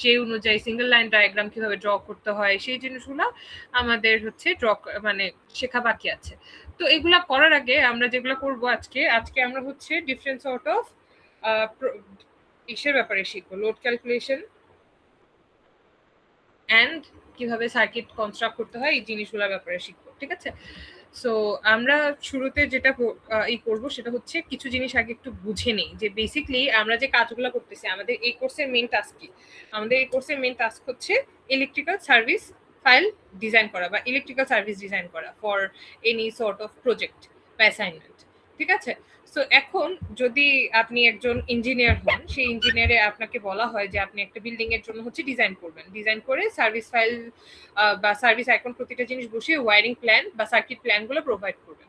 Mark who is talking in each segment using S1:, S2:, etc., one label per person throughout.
S1: সেই অনুযায়ী single line diagram কিভাবে ড্র করতে হয়, সেই জিনিসগুলো আমাদের হচ্ছে মানে শেখা বাকি আছে। তো এগুলা করার আগে আমরা যেগুলো করবো আজকে আমরা হচ্ছে ডিফারেন্ট সর্ট অফ ইসের ব্যাপারে শিখবো, লোড ক্যালকুলেশন অ্যান্ড কিভাবে সার্কিট কনস্ট্রাক্ট করতে হয় এই জিনিসগুলোর ব্যাপারে শিখবো, ঠিক আছে? সো আমরা শুরুতে যেটা করবো সেটা হচ্ছে কিছু জিনিস আগে একটু বুঝে নেই যে বেসিকলি আমরা যে কাজগুলো করতেছি, আমাদের এই কোর্সের মেইন টাস্ক কি। আমাদের এই কোর্সের মেইন টাস্ক হচ্ছে ইলেকট্রিক্যাল সার্ভিস ফাইল ডিজাইন করা বা ইলেকট্রিক্যাল সার্ভিস ডিজাইন করা for any sort of project বা অ্যাসাইনমেন্ট, ঠিক আছে? সো এখন যদি আপনি একজন ইঞ্জিনিয়ার হন, সেই ইঞ্জিনিয়ারে আপনাকে বলা হয় যে আপনি একটা বিল্ডিং এর জন্য হচ্ছে ডিজাইন করবেন, ডিজাইন করে সার্ভিস ফাইল বা সার্ভিস আইকন প্রতিটা জিনিস বসিয়ে ওয়ারিং প্ল্যান বা সার্কিট প্ল্যান গুলো প্রোভাইড করবেন।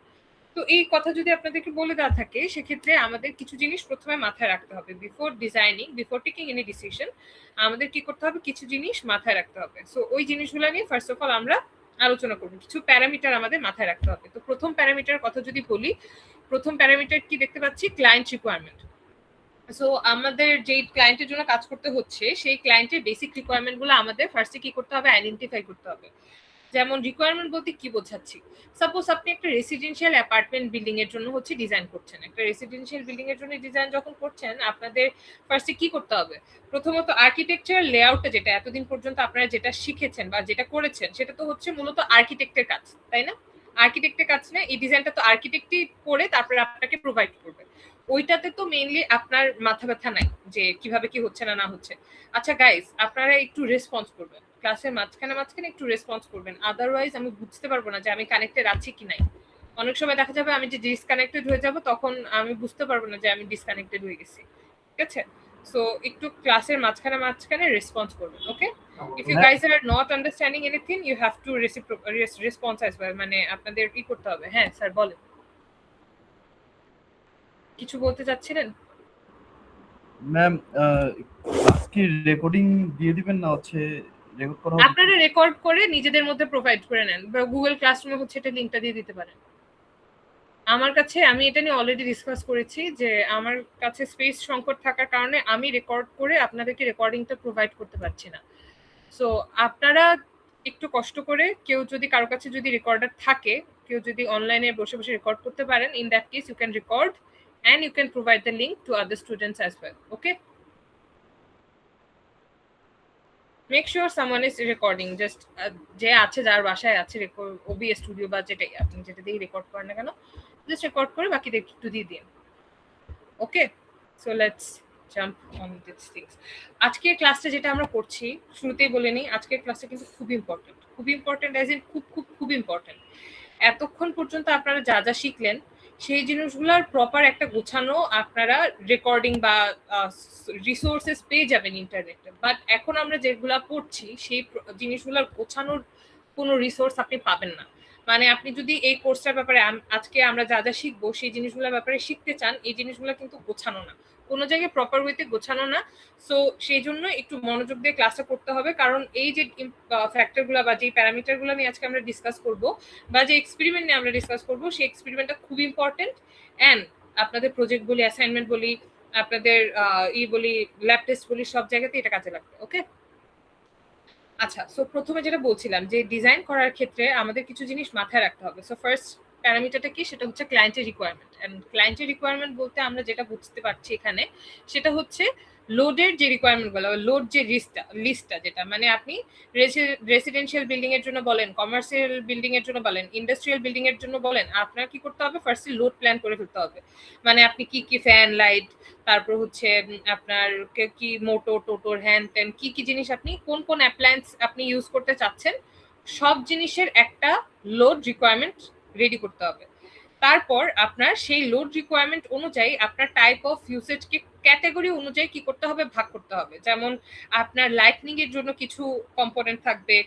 S1: তো এই কথা যদি আপনাদেরকে বলে দেওয়া থাকে, সেক্ষেত্রে আমাদের কিছু জিনিস প্রথমে মাথায় রাখতে হবে। Before designing, before taking any decision, আমাদের কি করতে হবে, কিছু জিনিস মাথায় রাখতে হবে। সো ওই জিনিসগুলো নিয়ে ফার্স্ট অফ অল আমরা আলোচনা করবো। কিছু প্যারামিটার আমাদের মাথায় রাখতে হবে। তো প্রথম প্যারামিটার কথা যদি বলি, প্রথম প্যারামিটার কি দেখতে পাচ্ছি, ক্লায়েন্ট রিকোয়ারমেন্ট। সো আমাদের যেই ক্লায়েন্টের জন্য কাজ করতে হচ্ছে, সেই ক্লায়েন্টের বেসিক রিকোয়ারমেন্ট গুলো আমাদের ফার্স্টে কি করতে হবে, আইডেন্টিফাই করতে হবে। যেমন রিকোয়ারমেন্ট বলতে কি বোঝাচ্ছি, সাপোজ আপনি একটা রেসিডেন্সিয়াল অ্যাপার্টমেন্ট বিল্ডিং এর জন্য হচ্ছে ডিজাইন করছেন। একটা রেসিডেন্সিয়াল বিল্ডিং এর জন্য ডিজাইন যখন করছেন, আপনাদের ফার্স্টে কি করতে হবে, প্রথমত আর্কিটেকচার লেআউটটা, যেটা এতদিন পর্যন্ত আপনারা যেটা শিখেছেন বা যেটা করেছেন, সেটা তো হচ্ছে মূলত আর্কিটেক্টের কাজ, তাই না? আর্কিটেক্টের কাজ না, এই ডিজাইনটা তো আর্কিটেক্টই করে তারপরে আপনাকে প্রোভাইড করবে। ওইটাতে তো মেইনলি আপনার মাথা ব্যথা নাই যে কিভাবে কি হচ্ছে না হচ্ছে। আচ্ছা গাইস, আপনারা একটু রেসপন্স করবেন, ক্লাসের মাঝখানে একটু রেসপন্স করবেন, আদারওয়াইজ আমি বুঝতে পারবো না যে আমি কানেক্টেড আছি কি নাই। অনেক সময় দেখা যাবে আমি যে ডিসকানেক্টেড হয়ে যাব, তখন আমি বুঝতে পারবো না যে আমি ডিসকানেক্টেড হয়ে গেছি, ঠিক আছে? সো একটু ক্লাসের মাঝখানে রেসপন্স করবেন, okay? If you guys are not understanding anything, you have to response as well, মানে আপনাদের কি করতে হবে। হ্যাঁ স্যার বলেন, কিছু বলতে চাচ্ছিলেন?
S2: ম্যাম ক্লাস কি রেকর্ডিং দিয়ে দিবেন না হচ্ছে রেকর্ড করা হবে?
S1: আপনারা রেকর্ড করে নিজেদের মধ্যে প্রোভাইড করে নেন, বা গুগল ক্লাসরুমে হচ্ছে এটা লিংকটা দিয়ে দিতে পারেন। আমার কাছে, আমি এটা নিয়ে অলরেডি ডিসকাস করেছি যে আমার কাছে স্পেস সংকট থাকার কারণে আমি রেকর্ড করে আপনাদেরকে রেকর্ডিংটা প্রোভাইড করতে পারছি না। সো আপনারা একটু কষ্ট করে, কেউ যদি কারো কাছে যদি রেকর্ডার থাকে, কেউ যদি অনলাইনে বসে বসে রেকর্ড করতে পারেন, in that case you can record and you can provide the link to other students as well, okay? Make sure someone is recording, just যে আছে, যার বাসায় আছে OBS স্টুডিও বা যেটাই আপনি যেটা দিয়ে রেকর্ড করেন না কেন, জাস্ট রেকর্ড করে বাকিদের একটু দিয়ে দিন, okay? So let's jump on this things. আজকের ক্লাসটা যেটা আমরা করছি, শুরুতেই বলে নিই, আজকের ক্লাসটা কিন্তু খুব ইম্পর্টেন্ট অ্যাজ ইন খুব ইম্পর্টেন্ট। এতক্ষণ পর্যন্ত আপনারা যা যা শিখলেন, সেই জিনিসগুলোর প্রপার একটা গোছানো আপনারা রেকর্ডিং বা রিসোর্সেস পেয়ে যাবেন ইন্টারনেটে। বাট এখন আমরা যেগুলা পড়ছি, সেই জিনিসগুলোর গোছানোর কোনো রিসোর্স আপনি পাবেন না। মানে আপনি যদি এই কোর্সটার ব্যাপারে আজকে আমরা যা যা শিখবো, সেই জিনিসগুলোর ব্যাপারে শিখতে চান, এই জিনিসগুলো কিন্তু গোছানো না, কোনো জায়গায় প্রপার ওয়েতে গোছানো না। সো সেই জন্য একটু মনোযোগ দিয়ে ক্লাসটা করতে হবে, কারণ এই যে ফ্যাক্টরগুলো বা যে প্যারামিটারগুলো নিয়ে আজকে আমরা ডিসকাস করব, বা যে এক্সপেরিমেন্ট নিয়ে আমরা ডিসকাস করব, সেই এক্সপেরিমেন্টটা খুব ইম্পর্টেন্ট। অ্যান্ড আপনাদের প্রজেক্ট বলি, অ্যাসাইনমেন্ট বলি, আপনাদের বলি, ল্যাব টেস্ট বলি, সব জায়গাতে এটা কাজে লাগবে, ওকে? আচ্ছা, সো প্রথমে যেটা বলছিলাম যে ডিজাইন করার ক্ষেত্রে আমাদের কিছু জিনিস মাথায় রাখতে হবে। সো ফার্স্ট প্যারামিটারটা কি, সেটা হচ্ছে ক্লায়েন্টের রিকোয়ারমেন্ট। এন্ড ক্লায়েন্টের রিকোয়ারমেন্ট বলতে আমরা যেটা বুঝতে পারছি এখানে, সেটা হচ্ছে লোডের যে রিকোয়ারমেন্টগুলো, লোড যে লিস্টটা, যেটা মানে আপনি রেসিডেন্সিয়াল বিল্ডিং এর জন্য বলেন, কমার্শিয়াল বিল্ডিং এর জন্য বলেন, ইন্ডাস্ট্রিয়াল বিল্ডিং এর জন্য বলেন, আপনার কি করতে হবে, ফার্স্টে লোড প্ল্যান করে ফেলতে হবে। মানে আপনি কি কি ফ্যান, লাইট, তারপর হচ্ছে আপনার কি মোটর টোটর হ্যান্ড ত্যান, কি কি জিনিস আপনি কোন অ্যাপ্লায়েন্স আপনি ইউজ করতে চাচ্ছেন, সব জিনিসের একটা লোড রিকোয়ারমেন্ট রেডি করতে হবে। তারপর আপনার সেই লোড রিকোয়ারমেন্ট অনুযায়ী আপনার টাইপ অফ ইউসেজকে ক্যাটাগরি অনুযায়ী কি করতে হবে, ভাগ করতে হবে। যেমন আপনার লাইটনিং এর জন্য কিছু কম্পোনেন্ট থাকবে,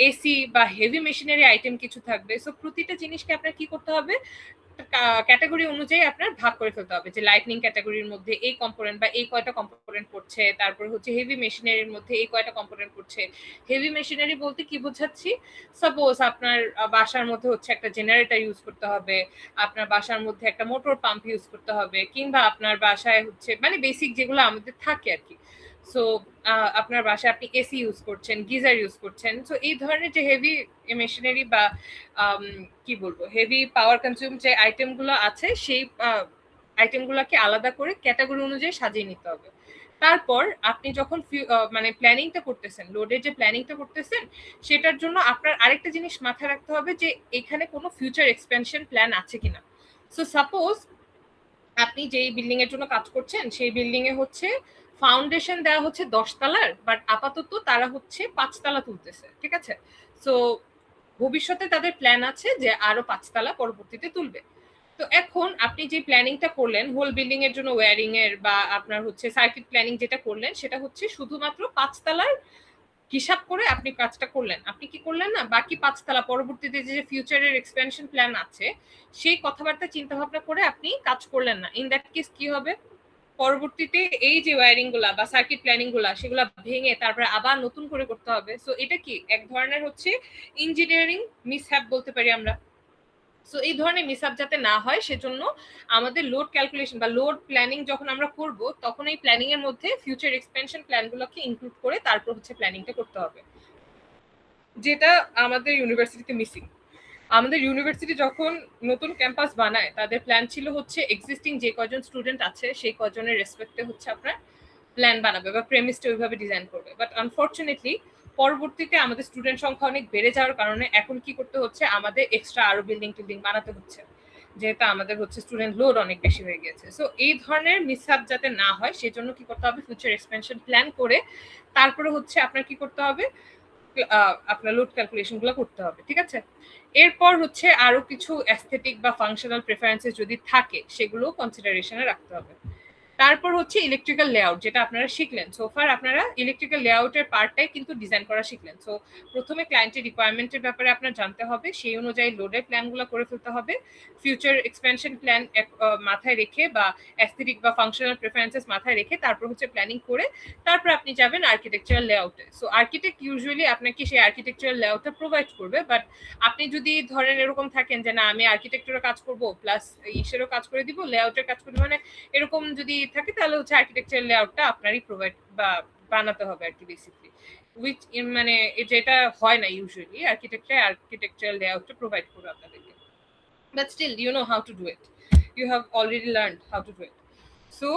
S1: এসি বা হেভি মেশিনারি আইটেম কিছু থাকবে। সো প্রতিটা জিনিসকে আপনার কি করতে হবে, ক্যাটাগরি অনুযায়ী আপনার ভাগ করে ফেলতে হবে, যে লাইটনিং ক্যাটাগরির মধ্যে এই কম্পোনেন্ট বা এই কয়টা কম্পোনেন্ট পড়ছে, তারপর হচ্ছে হেভি মেশিনারির মধ্যে এই কয়টা কম্পোনেন্ট পড়ছে। হেভি মেশিনারি বলতে কি বোঝাচ্ছি, সাপোজ আপনার বাসার মধ্যে হচ্ছে একটা জেনারেটর ইউজ করতে হবে, আপনার বাসার মধ্যে একটা মোটর পাম্প ইউজ করতে হবে, কিংবা আপনার বাসায় হচ্ছে মানে বেসিক যেগুলো আমাদের থাকে আর কি। সো আপনার বাসায় আপনি এসি ইউজ করছেন, গিজার ইউজ করছেন, সো এই ধরনের যে হেভি মেশিনারি বা কি বলবো হেভি পাওয়ার কনজিউম যে আইটেমগুলো আছে সেই আইটেমগুলোকে আলাদা করে ক্যাটাগরি অনুযায়ী সাজিয়ে নিতে হবে। তারপর আপনি যখন মানে প্ল্যানিংটা করতেছেন, লোডের যে প্ল্যানিংটা করতেছেন, সেটার জন্য আপনার আরেকটা জিনিস মাথায় রাখতে হবে যে এখানে কোনো ফিউচার এক্সপেনশন প্ল্যান আছে কিনা। সো সাপোজ আপনি যেই বিল্ডিং এর জন্য কাজ করছেন সেই বিল্ডিং এ হচ্ছে ফাউন্ডেশন দেওয়া হচ্ছে 10 তলার, বাট আপাতত তারা হচ্ছে 5 তলা তুলতেছে, ঠিক আছে। সো ভবিষ্যতে তাদের প্ল্যান আছে যে আরো 5 তলা পরবর্তীতে তুলবে। তো এখন আপনি যে প্ল্যানিংটা করলেন হোল বিল্ডিং এর জন্য ওয়্যারিং এর বা আপনার হচ্ছে সার্কিট প্ল্যানিং যেটা করলেন সেটা হচ্ছে শুধুমাত্র 5 তলার হিসাব করে আপনি কাজটা করলেন। আপনি কি করলেন না বাকি 5 তলা পরবর্তীতে যে ফিউচারের এক্সপেনশন প্ল্যান আছে সেই কথাবার্তা চিন্তা ভাবনা করে আপনি কাজ করলেন না। ইন দ্যাট কেস কি হবে, পরবর্তীতে এই যে ওয়্যারিং গুলা বা সার্কিট প্ল্যানিং গুলা সেগুলা ভেঙে তারপরে আবার নতুন করে করতে হবে। সো এটা কি এক ধরনের হচ্ছে ইঞ্জিনিয়ারিং মিসহ্যাপ বলতে পারি আমরা। সো এই ধরনের মিসআপ যাতে না হয় সেজন্য আমাদের লোড ক্যালকুলেশন বা লোড প্ল্যানিং যখন আমরা করব তখন এই প্ল্যানিং এর মধ্যে ফিউচার এক্সপেনশন প্ল্যানগুলোকে ইনক্লুড করে তারপর হচ্ছে প্ল্যানিংটা করতে হবে, যেটা আমাদের ইউনিভার্সিটিতে মিসিং। আমাদের ইউনিভার্সিটি যখন নতুন ক্যাম্পাস বানায় তাদের প্ল্যান ছিল হচ্ছে এক্সিস্টিং যে কজন স্টুডেন্ট আছে সেই কজনের রেসপেক্টে হচ্ছে আপনার প্ল্যান বানাবে বা প্রেমিসটা ওইভাবে ডিজাইন করবে। বাট আনফর্চুনেটলি পরবর্তীতে আমাদের স্টুডেন্ট সংখ্যা অনেক বেড়ে যাওয়ার কারণে এখন কি করতে হচ্ছে, আমাদের এক্সট্রা আরো বিল্ডিং টিল্ডিং বানাতে হচ্ছে, যেহেতু আমাদের হচ্ছে স্টুডেন্ট লোড অনেক বেশি হয়ে গেছে। সো এই ধরনের মিসআপ যাতে না হয় সেজন্য কি করতে হবে, ফিউচার এক্সপেনশন প্ল্যান করে তারপরে হচ্ছে আপনার কি করতে হবে, আপনার লোড ক্যালকুলেশন গুলো করতে হবে, ঠিক আছে। এরপর হচ্ছে আরো কিছু অ্যাস্থেটিক বা ফাংশনাল প্রেফারেন্সেস যদি থাকে সেগুলো কনসিডারেশনে রাখতে হবে। তারপর হচ্ছে ইলেকট্রিক্যাল লেআউট, যেটা আপনারা শিখলেন সোফার, আপনারা ইলেকট্রিক্যাল লেআউটের পার্টটাই কিন্তু ডিজাইন করা শিখলেন। সো প্রথমে ক্লায়েন্টের রিকোয়ারমেন্টের ব্যাপারে আপনার জানতে হবে, সেই অনুযায়ী লোডের প্ল্যানগুলো করে ফেলতে হবে, ফিউচার এক্সপেনশন প্ল্যান মাথায় রেখে বা অ্যাস্থেটিক বা ফাংশনাল প্রেফারেন্সেস মাথায় রেখে তারপর হচ্ছে প্ল্যানিং করে তারপর আপনি যাবেন আর্কিটেকচারাল লেআউটে। সো আর্কিটেক্ট ইউজুয়ালি আপনাকে সেই আর্কিটেকচারাল লেআউটটা প্রোভাইড করবে, বাট আপনি যদি ধরেন এরকম থাকেন যে না আমি আর্কিটেকচারের কাজ করব প্লাস ইসেরও কাজ করে দিব, লেআউটের কাজ করব, মানে এরকম যদি থাকে তাহলে হচ্ছে আর্কিটেকচার লেআউটটা আপনারই প্রোভাইড বা বানাতে হবে আর কি বেসিক্যালি, উইচ মানে যেটা হয় না ইউজুয়ালি আর্কিটেকচার লেআউটটা প্রোভাইড করবে আপনাদেরকে, but still you know how to do it, you have already learn how to do it. So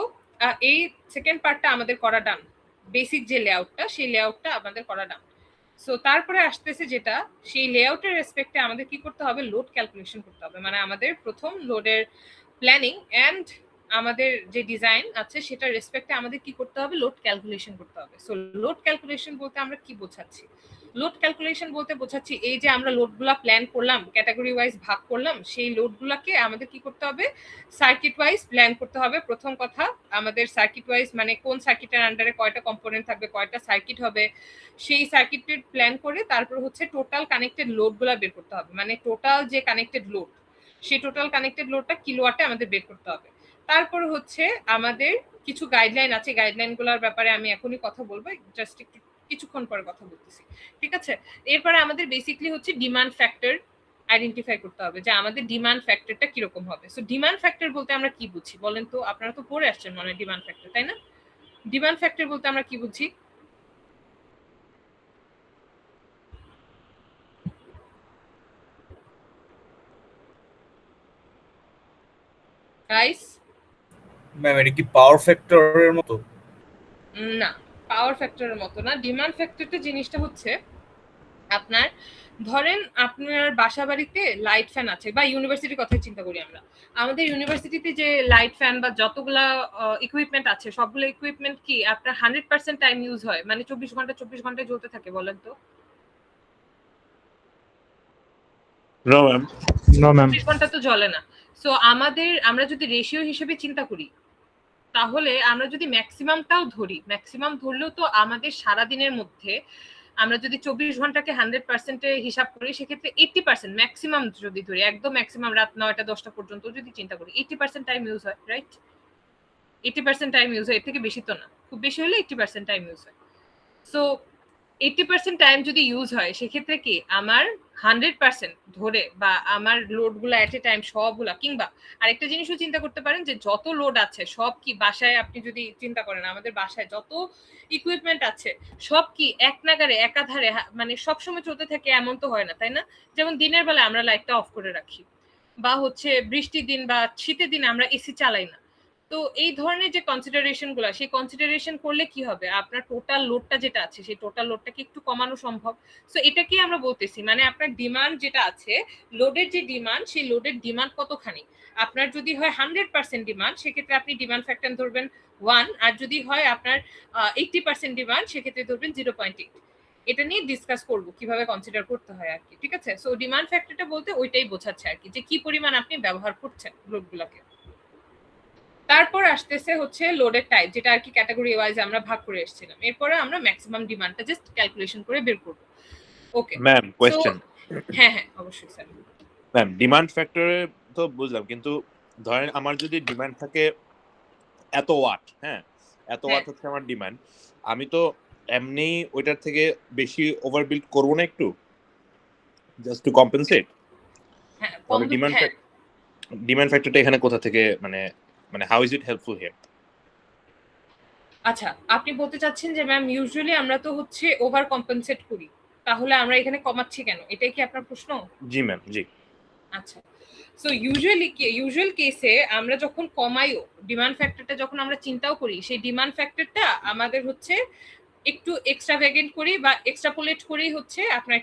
S1: এই সেকেন্ড পার্টটা আমাদের করা ডান, বেসিক যে লেআউটটা সেই লেআউটটা আমাদের করা ডান। সো তারপরে আসতেছে যেটা সেই লেআউটের রেসপেক্টে আমাদের কি করতে হবে, লোড ক্যালকুলেশন করতে হবে। মানে আমাদের প্রথম লোডের প্ল্যানিং অ্যান্ড আমাদের যে ডিজাইন আছে সেটা রেসপেক্টে আমাদের কি করতে হবে, লোড ক্যালকুলেশন করতে হবে। সো লোড ক্যালকুলেশন বলতে আমরা কি বোঝাচ্ছি, লোড ক্যালকুলেশন বলতে বোঝাচ্ছি এই যে আমরা লোডগুলা প্ল্যান করলাম, ক্যাটাগরি ওয়াইজ ভাগ করলাম, সেই লোডগুলাকে আমাদের কি করতে হবে, সার্কিট ওয়াইজ প্ল্যান করতে হবে। প্রথম কথা আমাদের সার্কিট ওয়াইজ মানে কোন সার্কিটের আন্ডারে কয়টা কম্পোনেন্ট থাকবে, কয়টা সার্কিট হবে, সেই সার্কিটের প্ল্যান করে তারপর হচ্ছে টোটাল কানেক্টেড লোডগুলা বের করতে হবে। মানে টোটাল যে কানেক্টেড লোড সেই টোটাল কানেক্টেড লোডটা কিলোওয়াটে আমাদের বের করতে হবে। তারপর হচ্ছে আমাদের কিছু গাইডলাইন আছে, গাইডলাইনগুলোর ব্যাপারে আমি এখনই কথা বলবো, জাস্ট একটু কিছুক্ষণ পরে কথা বলতেছি, ঠিক আছে। এরপরে আমাদের বেসিক্যালি হচ্ছে ডিমান্ড ফ্যাক্টর আইডেন্টিফাই করতে হবে যে আমাদের ডিমান্ড ফ্যাক্টরটা কিরকম হবে। সো ডিমান্ড ফ্যাক্টর বলতে আমরা কি বুঝি বলেন তো, আপনারা তো পড়ে আসছেন মনে হয় ডিমান্ড ফ্যাক্টর, তাই না? ডিমান্ড ফ্যাক্টর বলতে আমরা কি বুঝি? গাইস
S3: ম্যাম এটা কি পাওয়ার ফ্যাক্টরের মতো?
S1: না, পাওয়ার ফ্যাক্টরের মতো না। ডিমান্ড ফ্যাক্টরটা জিনিসটা হচ্ছে আপনার ধরেন আপনার বাসা বাড়িতে লাইট ফ্যান আছে, বা ইউনিভার্সিটির কথা চিন্তা করি আমরা, আমাদের ইউনিভার্সিটিতে যে লাইট ফ্যান বা যতগুলা ইকুইপমেন্ট আছে সবগুলো ইকুইপমেন্ট কি আপনার 100% টাইম ইউজ হয়, মানে 24 ঘন্টায় জ্বলতে থাকে বলেন তো?
S4: No, ma'am. No, ma'am.
S1: 24 ঘন্টা তো জ্বলে না। সো আমরা যদি রেশিও হিসেবে চিন্তা করি তাহলে আমরা যদি ম্যাক্সিমামটাও ধরি, ম্যাক্সিমাম ধরলেও তো আমাদের সারাদিনের মধ্যে আমরা যদি 24 ঘন্টাকে 100% হিসাব করি সেক্ষেত্রে 80% ম্যাক্সিমাম যদি ধরি, একদম ম্যাক্সিমাম রাত 9টা 10টা পর্যন্ত যদি চিন্তা করি 80% টাইম ইউজ হয়, রাইট? 80% টাইম ইউজ হয়, এর থেকে বেশি তো না, খুব বেশি হলে 80% টাইম ইউজ হয়। সো 80% টাইম যদি ইউজ হয় সেক্ষেত্রে কি আমার 100% ধরে বা আমার লোডগুলো এট এ টাইম সবগুলা, কিংবা আরেকটা জিনিসও চিন্তা করতে পারেন যে যত লোড আছে সব কি বাসায়, আপনি যদি চিন্তা করেন আমাদের বাসায় যত ইকুইপমেন্ট আছে সব কি এক নাগারে একাধারে মানে সবসময় চলতে থাকে এমন তো হয় না, তাই না? যেমন দিনের বেলা আমরা লাইটটা অফ করে রাখি, বা হচ্ছে বৃষ্টির দিন বা শীতের দিন আমরা এসি চালাই না। তো এই ধরনের যে কনসিডারেশন গুলো, সেই কনসিডারেশন করলে কি হবে, আপনার টোটাল লোডটা যেটা আছে সেই টোটাল লোডটাকে একটু কমানো সম্ভব। সো এটাকে আমরা বলতেছি, মানে আপনার ডিমান্ড যেটা আছে, লোডের যে ডিমান্ড, সেই লোডের ডিমান্ড কতখানি। আপনার যদি হয় 100% ডিমান্ড, সেক্ষেত্রে আপনি ডিমান্ড ফ্যাক্টর ধরবেন 1, আর যদি হয় আপনার 80% ডিমান্ড, সেক্ষেত্রে ধরবেন 0.8। এটা নিয়ে ডিসকাস করব কিভাবে কনসিডার করতে হয় আর কি, ঠিক আছে? সো ডিমান্ড ফ্যাক্টরটা বলতে ওইটাই বোঝাচ্ছে আর কি, যে কি পরিমাণ আপনি ব্যবহার করছেন লোডগুলোকে। তারপর আসতেছে হচ্ছে লোডের টাইপ, যেটা আর কি ক্যাটাগরি ওয়াইজ আমরা ভাগ করে এসেছিলাম। এরপরে আমরা ম্যাক্সিমাম ডিমান্ডটা জাস্ট ক্যালকুলেশন করে বের করব। Okay
S4: ma'am, question.
S1: হ্যাঁ হ্যাঁ অবশ্যই স্যার।
S4: ম্যাম, ডিমান্ড ফ্যাক্টরে তো বুঝলাম, কিন্তু ধরেন আমার যদি ডিমান্ড থাকে এত ওয়াট, হ্যাঁ, এত ওয়াট হচ্ছে আমার ডিমান্ড, আমি তো এমনি ওইটার থেকে বেশি ওভারবিল্ড করব না একটু, জাস্ট টু কম্পেনসেট?
S1: হ্যাঁ,
S4: তবে ডিমান্ড ফ্যাক্টরটা এখানে কোথা থেকে, মানে how is it helpful here?
S1: আচ্ছা, আপনি বলতে চাচ্ছেন যে ম্যাম ইউজুয়ালি আমরা তো হচ্ছে ওভার কম্পেনসেট করি, তাহলে আমরা এখানে কমাচ্ছি কেন, এটাই কি আপনার প্রশ্ন?
S4: জি ম্যাম, জি।
S1: আচ্ছা, সো ইউজুয়াল কেসে আমরা যখন কমাইও ডিমান্ড ফ্যাক্টরটা, যখন আমরা চিন্তাও করি, সেই ডিমান্ড ফ্যাক্টরটা আমাদের হচ্ছে একটু এক্সট্রাভ্যাগেন্ট করি বা এক্সট্রাপোলেট করেই হচ্ছে আপনার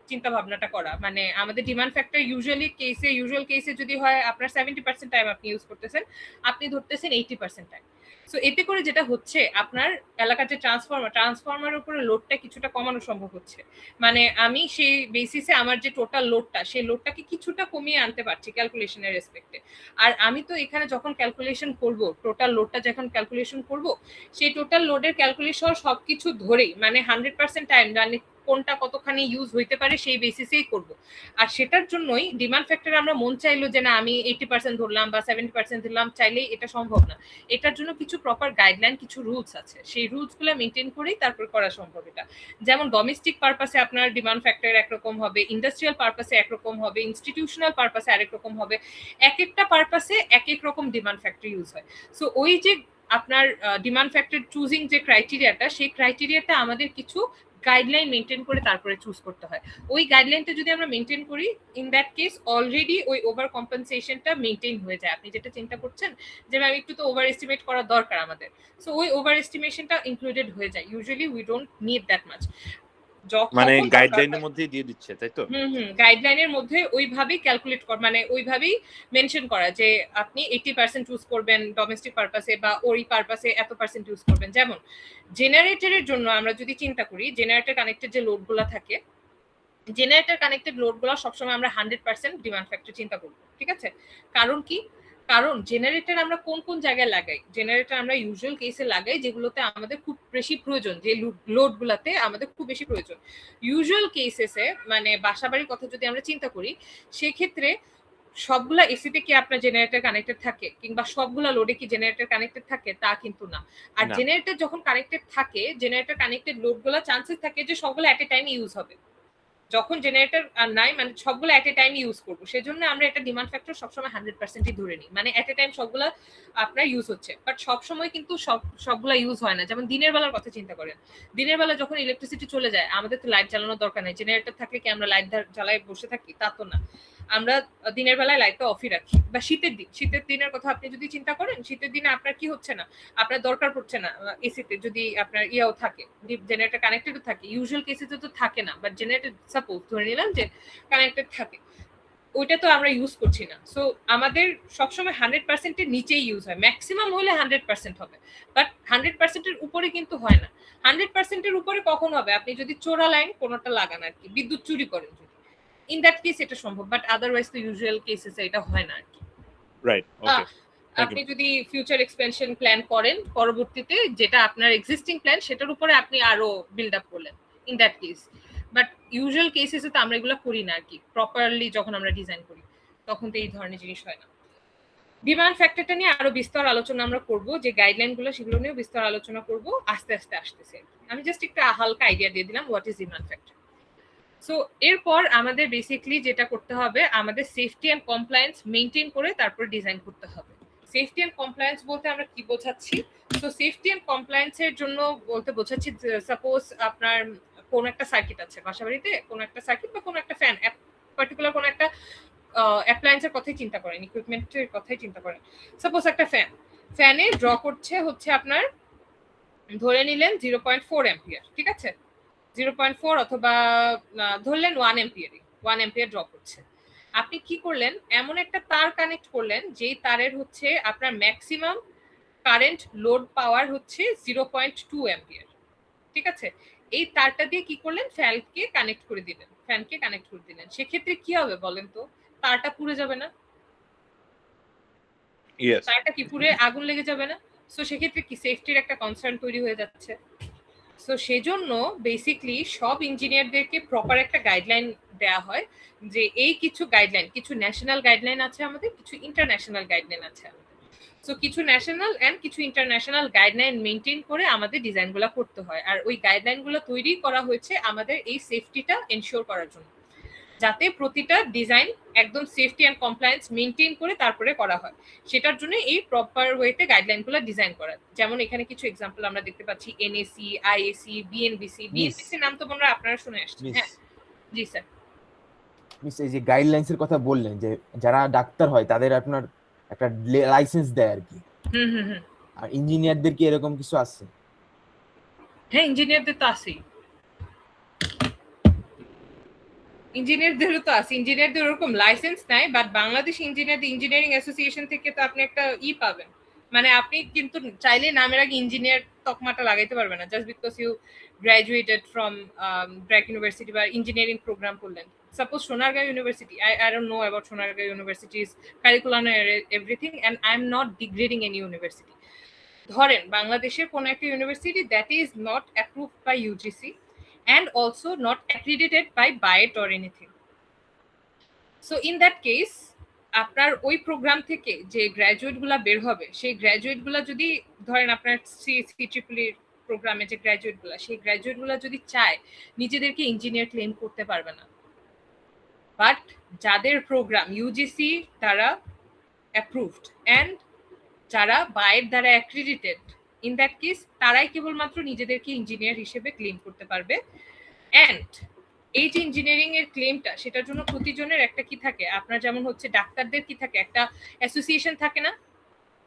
S1: চিন্তা ভাবনাটা করা। মানে আমাদের ডিমান্ড ফ্যাক্টর ইউজুয়াল কেসে যদি হয় আপনার 70% টাইম আপনি ইউজ করতেছেন, আপনি ধরতেছেন 80% টাইম। সো এতে করে যেটা হচ্ছে, আপনার এলাকার যে ট্রান্সফরমারের উপরে লোডটা কিছুটা কমানো সম্ভব হচ্ছে। মানে আমি সেই বেসিসে আমার যে টোটাল লোডটা, সেই লোডটাকে কিছুটা কমিয়ে আনতে পারছি ক্যালকুলেশনের রেসপেক্টে। আর আমি তো এখানে যখন ক্যালকুলেশন করব, টোটাল লোডটা যখন ক্যালকুলেশন করব, সেই টোটাল লোডের ক্যালকুলেশন সবকিছু ধরেই, মানে 100% টাইম জানি কোনটা কতখানি ইউজ হইতে পারে সেই বেসিসেই করব। আর সেটার জন্যই ডিমান্ড ফ্যাক্টর আমরা মন চাইলো যে না আমি 80% ধরলাম বা 70% ধরলাম, চাইলেই এটা সম্ভব না। এটার জন্য কিছু প্রপার গাইডলাইন, কিছু রুলস আছে, সেই রুলসগুলো মেনটেন করেই তারপর করা সম্ভব এটা। যেমন ডোমেস্টিক পারপাসে আপনার ডিমান্ড ফ্যাক্টর একরকম হবে, ইন্ডাস্ট্রিয়াল পারপাসে একরকম হবে, ইনস্টিটিউশনাল পারপাসে আরেক রকম হবে। এক একটা পারপাসে এক এক রকম ডিমান্ড ফ্যাক্টর ইউজ হয়। সো ওই যে আপনার ডিমান্ড ফ্যাক্টর চুজিং যে ক্রাইটেরিয়াটা, সেই ক্রাইটেরিয়াটা আমাদের কিছু গাইডলাইন মেনটেন করে তারপরে চুজ করতে হয়। ওই গাইডলাইনটা যদি আমরা মেনটেন করি, ইন দ্যাট কেস অলরেডি ওই ওভার কম্পেনসেশনটা মেনটেন হয়ে যায়। আপনি যেটা চিন্তা করছেন যে ম্যাম একটু তো ওভার এস্টিমেট করা দরকার আমাদের, সো ওই ওভার এস্টিমেশনটা ইনক্লুডেড হয়ে যায়। Usually we don't need that much,
S4: মানে গাইডলাইনের মধ্যেই দিয়ে দিচ্ছে, তাই তো?
S1: গাইডলাইনের মধ্যে ওইভাবেই ক্যালকুলেট কর, মানে ওইভাবেই মেনশন করা যে আপনি 80% ইউজ করবেন ডোমেস্টিক পারপাসে, বা ওই পারপাসে এত পার্সেন্ট ইউজ করবেন। যেমন জেনারেটরের জন্য আমরা যদি চিন্তা করি, জেনারেটর কানেক্টেড যে লোডগুলো থাকে, জেনারেটর কানেক্টেড লোডগুলো সবসময় আমরা 100% ডিমান্ড ফ্যাক্টর চিন্তা করব, ঠিক আছে? কারণ কি? কারণ জেনারেটর আমরা কোন কোন জায়গায় লাগাই, জেনারেটর আমরা ইউজুয়াল কেসে লাগাই যেগুলোতে আমাদের খুব বেশি প্রয়োজন, যে লোডগুলোতে আমাদের খুব বেশি প্রয়োজন। ইউজুয়াল কেসেসে, মানে বাসাবাড়ির কথা যদি আমরা চিন্তা করি, সেক্ষেত্রে সবগুলা এসিতে কি আপনার জেনারেটর কানেক্টেড থাকে, কিংবা সবগুলা লোডে কি জেনারেটর কানেক্টেড থাকে, তা কিন্তু না। আর জেনারেটর যখন কানেক্টেড থাকে, জেনারেটর কানেক্টেড লোডগুলো চান্সেস থাকে যে সবগুলো এট এ টাইম ইউজ হবে। যখন জেনারেটর আর নাই, মানে সবগুলো এট এ টাইম ইউজ করবো, সেজন্য আমরা এটা ডিমান্ড ফ্যাক্টর সবসময় 100%ই ধরে নিই, মানে এট এ টাইম সবগুলা আপনার ইউজ হচ্ছে। বাট সবসময় কিন্তু সবগুলা ইউজ হয় না। যেমন দিনের বেলার কথা চিন্তা করেন, দিনের বেলা যখন ইলেকট্রিসিটি চলে যায়, আমাদের তো লাইট জ্বালানোর দরকার নেই। জেনারেটর থাকলে কি আমরা লাইট জ্বালায় বসে থাকি? তা তো না, আমরা দিনের বেলায় লাইটটা অফই রাখি। বা শীতের দিনের কথা আপনি যদি চিন্তা করেন, শীতের দিনে আপনার কি হচ্ছে না, আপনার দরকার পড়ছে না এসিতে, যদি আপনার ইয়াও থাকে, জেনারেটর কানেক্টেডও থাকে। ইউজুয়াল কেসেতে তো থাকে না, বাট জেনারেটর সাপোজ ধরে নিলাম যে কানেক্টেড থাকে, ওইটা তো আমরা ইউজ করছি না। সো আমাদের সবসময় 100% এর নিচেই ইউজ হয়, ম্যাক্সিমাম হলে 100% হবে, বাট 100% এর উপরে কিন্তু হয় না। 100% এর উপরে কখন হবে? আপনি যদি চোরা লাইন কোনোটা লাগান আর কি, বিদ্যুৎ চুরি করেন যদি, ইন দ্যাট কেস এটা সম্ভব, বাট আদারওয়াইজ তো ইউজুয়াল কেসেস এটা হয় না আর কি।
S4: রাইট, ওকে।
S1: আপনি যদি ফিউচার এক্সপেনশন প্ল্যান করেন পরবর্তীতে, যেটা আপনার এক্সিস্টিং প্ল্যান, সেটার উপরে আপনি আরো বিল্ড আপ করলেন, in that case. But usual কেসেসে তো আমরা এগুলো করি না আর কি, প্রপারলি যখন আমরা ডিজাইন করি তখন তো এই ধরনের জিনিস হয় না। ডিমান্ড ফ্যাক্টরটা নিয়ে আরো বিস্তর আলোচনা আমরা করব, যে গাইডলাইনগুলো সেগুলো নিয়েও বিস্তর আলোচনা করব আস্তে আস্তে আসতেছে। আমি জাস্ট একটা হালকা আইডিয়া দিয়ে দিলাম what is demand factor. So এরপর আমাদের বেসিক্যালি যেটা করতে হবে, আমাদের সেফটি অ্যান্ড কমপ্লায়েন্স মেইনটেইন করে তারপর ডিজাইন করতে হবে। সেফটি অ্যান্ড কমপ্লায়েন্স বলতে আমরা কি বোঝাচ্ছি? তো সেফটি অ্যান্ড কমপ্লায়েন্সের জন্য বলতে বোঝাচ্ছি, সাপোজ আপনার কোন একটা সার্কিট আছে বাসাবাড়িতে, কোন একটা সার্কিট বা কোন একটা ফ্যান, পার্টিকুলার কোন একটা অ্যাপ্লায়েন্সের কথাই চিন্তা করেন, ইকুইপমেন্টের কথাই চিন্তা করেন। সাপোজ একটা ফ্যানে ড্র করছে হচ্ছে আপনার ধরে নিলেন 0.4 অ্যাম্পিয়ার, ঠিক আছে? 0.4 অথবা ধরলেন 1 অ্যাম্পিয়ার ড্র করছে। আপনি কি করলেন, এমন একটা তার কানেক্ট করলেন যেই তারের হচ্ছে আপনার ম্যাক্সিমাম কারেন্ট লোড পাওয়ার হচ্ছে 0.2 অ্যাম্পিয়ার, ঠিক আছে? এই তারটা দিয়ে কি করলেন, ফ্যানকে কানেক্ট করে দিলেন। সেক্ষেত্রে কি হবে বলেন তো? তারটা পুড়ে যাবে না?
S4: ইয়েস,
S1: তারটা কি পুড়ে আগুন লেগে যাবে না? সো সেক্ষেত্রে কি সেফটির একটা কনসার্ন তৈরি হয়ে যাচ্ছে। সো সেজন্য বেসিক্যালি সব ইঞ্জিনিয়ারদেরকে প্রপার একটা গাইডলাইন দেওয়া হয়, যে এই কিছু গাইডলাইন, কিছু ন্যাশনাল গাইডলাইন আছে আমাদের, কিছু ইন্টারন্যাশনাল গাইডলাইন আছে আমাদের। সো কিছু ন্যাশনাল এন্ড কিছু ইন্টারন্যাশনাল গাইডলাইন মেনটেন করে আমাদের ডিজাইনগুলো করতে হয়। আর ওই গাইডলাইনগুলো তৈরি করা হয়েছে আমাদের এই সেফটিটা এনশিওর করার জন্য, যাতে প্রতিটা ডিজাইন একদম সেফটি অ্যান্ড কমপ্লায়েন্স মেনটেন করে তারপরে করা হয়। সেটার জন্য এই প্রপার ওয়েতে গাইডলাইনগুলো ডিজাইন করা। যেমন এখানে কিছু এক্সাম্পল আমরা দেখতে পাচ্ছি, এনএসি, আইএসি, বিএনবিসি নাম তো মনে আপনারা শুনে আসছেন। হ্যাঁ জি স্যার।
S5: মিস, এই যে গাইডলাইন্স এর কথা বললেন, যে যারা ডাক্তার হয় তাদের আপনার একটা লাইসেন্স দেয় আর কি, আর ইঞ্জিনিয়ারদের কি এরকম কিছু আছে?
S1: হ্যাঁ, ইঞ্জিনিয়ারদের তো আছেই, ইঞ্জিনিয়ারদেরও তো আছে। ইঞ্জিনিয়ারদের ওরকম লাইসেন্স নাই, বাট বাংলাদেশ ইঞ্জিনিয়ারিং অ্যাসোসিয়েশন থেকে তো আপনি একটা পাবেন। মানে আপনি কিন্তু চাইলে নামের আগে ইঞ্জিনিয়ার তকমাটা লাগাইতে পারবেন না, just because you graduated from BRAC university বা ইঞ্জিনিয়ারিং প্রোগ্রাম করলেন। Suppose Sonargaon university, I don't know about Sonargaon University's curriculum and everything, and I'm not degrading any university. ধরেন বাংলাদেশের কোন একটা university that is not approved by UGC and also not accredited by BIET or anything. So in that case, আপনার ওই programme থেকে যে গ্র্যাজুয়েটগুলা বের হবে, সেই গ্র্যাজুয়েটগুলা যদি ধরেন আপনার CEEE প্রোগ্রামে যে গ্র্যাজুয়েটগুলা, সেই গ্র্যাজুয়েটগুলা যদি চায় নিজেদেরকে ইঞ্জিনিয়ার ক্লেম করতে পারবে না। বাট যাদের প্রোগ্রাম ইউজিসি দ্বারা অ্যাপ্রুভড এন্ড যারা বায়ের দ্বারা অ্যাক্রিডিটেড, ইন দ্যাট কেস তারাই কেবলমাত্র নিজেদেরকে ইঞ্জিনিয়ার হিসেবে ক্লেম করতে পারবে। এন্ড এই যে ইঞ্জিনিয়ারিং এর ক্লেমটা, সেটার জন্য প্রতিজনের একটা কি থাকে, আপনার যেমন হচ্ছে ডাক্তারদের কি থাকে, একটা অ্যাসোসিয়েশন থাকে না?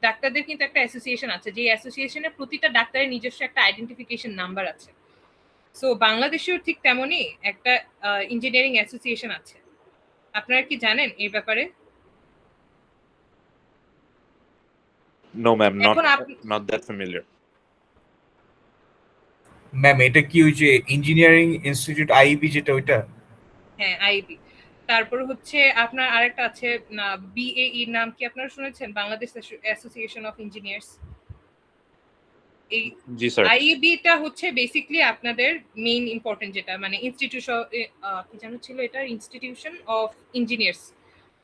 S1: ডাক্তারদের কিন্তু একটা অ্যাসোসিয়েশন আছে, যে অ্যাসোসিয়েশনের প্রতিটা ডাক্তারের নিজস্ব একটা আইডেন্টিফিকেশন নাম্বার আছে। সো বাংলাদেশেও ঠিক তেমনই একটা ইঞ্জিনিয়ারিং অ্যাসোসিয়েশন আছে। আপনারা কি জানেন এই ব্যাপারে?
S4: নো ম্যাম,
S1: এখন
S4: not that familiar.
S3: ম্যাম এটা কি ওই যে ইঞ্জিনিয়ারিং ইনস্টিটিউট আইবি যেটা ওইটা?
S1: হ্যাঁ, আইবি। তারপর হচ্ছে আপনার আরেকটা আছে না, বিএই নাম কি আপনারা শুনেছেন? Bangladesh association of engineers. এই
S4: জি স্যার।
S1: আইবিটা হচ্ছে বেসিক্যালি আপনাদের মেইন ইম্পর্টেন্ট যেটা, মানে ইনস্টিটিউশন কি জানো ছিল, এটা institution of engineers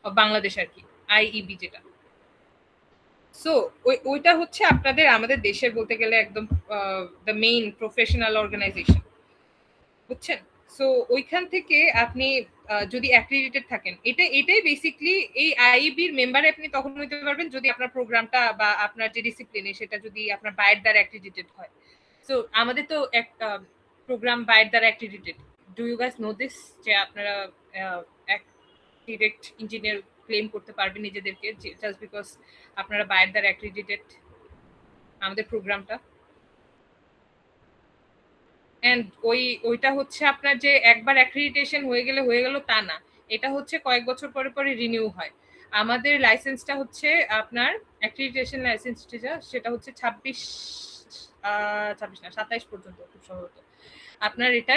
S1: of Bangladesh আর কি, আইইবি যেটা। সো ওইটা হচ্ছে আপনাদের আমাদের দেশের বলতে গেলে একদম দ্য মেইন প্রফেশনাল অর্গানাইজেশন, বুঝছেন? সো ওইখান থেকে আপনি যদি অ্যাক্রিডিটেড থাকেন, এটাই বেসিক্যালি এই আইবির মেম্বার আপনি তখন হইতে পারবেন যদি আপনার প্রোগ্রামটা বা আপনার যে ডিসিপ্লিনে সেটা যদি আপনার বায়ের দ্বারা অ্যাক্রিডিটেড হয়। সো আমাদের তো একটা প্রোগ্রাম বায়ের দ্বারা accredited. Do you guys know this, যে আপনারা ডিরেক্ট ইঞ্জিনিয়ার ক্লেম করতে পারবেন নিজেদেরকে জাস্ট বিকজ আপনারা বায়ের দ্বারা অ্যাক্রিডিটেড আমাদের প্রোগ্রামটা। এন্ড ওইটা হচ্ছে আপনার যে একবার অ্যাক্রিডিটেশন হয়ে গেল তা না, এটা হচ্ছে কয়েক বছর পরে পরে রিনিউ হয়। আমাদের লাইসেন্সটা হচ্ছে আপনার অ্যাক্রিডিটেশন লাইসেন্সটা, সেটা হচ্ছে 26 না 27 পর্যন্ত খুব সম্ভবত আপনার এটা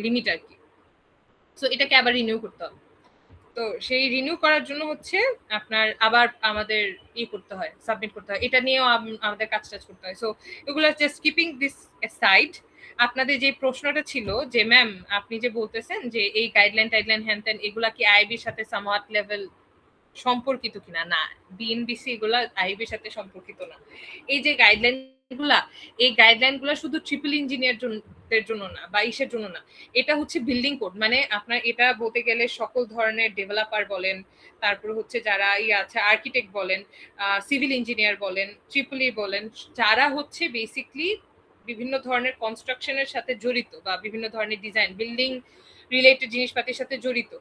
S1: লিমিট আর কি। সো এটাকে আবার রিনিউ করতে হবে। তো সেই রিনিউ করার জন্য হচ্ছে আপনার আবার আমাদের করতে হয়, সাবমিট করতে হয়, এটা নিয়েও আমাদের কাজ করতে হয়। সো এগুলো জাস্ট কিপিং দিস অ্যাসাইড, আপনাদের যে প্রশ্নটা ছিল যে ম্যাম আপনি যে বলতেছেন যে এই গাইডলাইন হ্যান ত্যান এগুলা কি আইবির সাথে সামওয়াট লেভেল সম্পর্কিত কিনা, না বিএনবিসি এগুলা আইবির সাথে সম্পর্কিত না। এই যে গাইডলাইন গুলা, এই গাইডলাইন গুলা শুধু ট্রিপল ইঞ্জিনিয়ারদের জন্য না বা ইসের জন্য না, এটা হচ্ছে বিল্ডিং কোড। মানে আপনার এটা বলতে গেলে সকল ধরনের ডেভেলপার বলেন, তারপর হচ্ছে যারা আছে আর্কিটেক্ট বলেন, সিভিল ইঞ্জিনিয়ার বলেন, ট্রিপল বলেন, যারা হচ্ছে বেসিকলি বিভিন্ন ধরনের কনস্ট্রাকশনের সাথে জড়িত বা বিভিন্ন ধরনের ডিজাইন বিল্ডিং রিলেটেড জিনিসপাতির সাথে জড়িত,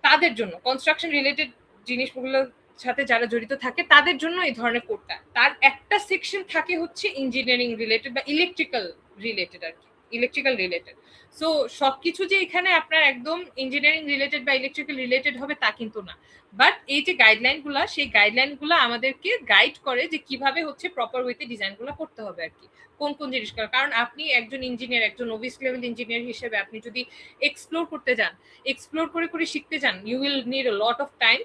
S1: তাদের জন্য কনস্ট্রাকশন রিলেটেড জিনিসগুলোর সাথে যারা জড়িত থাকে তাদের জন্য এই ধরনের কোডটা। তার একটা সেকশন থাকে হচ্ছে ইঞ্জিনিয়ারিং রিলেটেড বা ইলেকট্রিক্যাল রিলেটেড আর কি, ইলেকট্রিক্যাল রিলেটেড। সো সবকিছু যে এখানে আপনার একদম ইঞ্জিনিয়ারিং রিলেটেড বা ইলেকট্রিক্যাল রিলেটেড হবে তা কিন্তু না। বাট এই যে গাইডলাইনগুলো, সেই গাইডলাইনগুলো আমাদেরকে গাইড করে যে কিভাবে হচ্ছে প্রপার ওয়েতে ডিজাইনগুলো করতে হবে আর কি, কোন কোন জিনিসগুলো। কারণ আপনি একজন ইঞ্জিনিয়ার, একজন নোভিস লেভেল ইঞ্জিনিয়ার হিসেবে আপনি যদি এক্সপ্লোর করতে যান, এক্সপ্লোর করে করে শিখতে যান, you will need a lot of time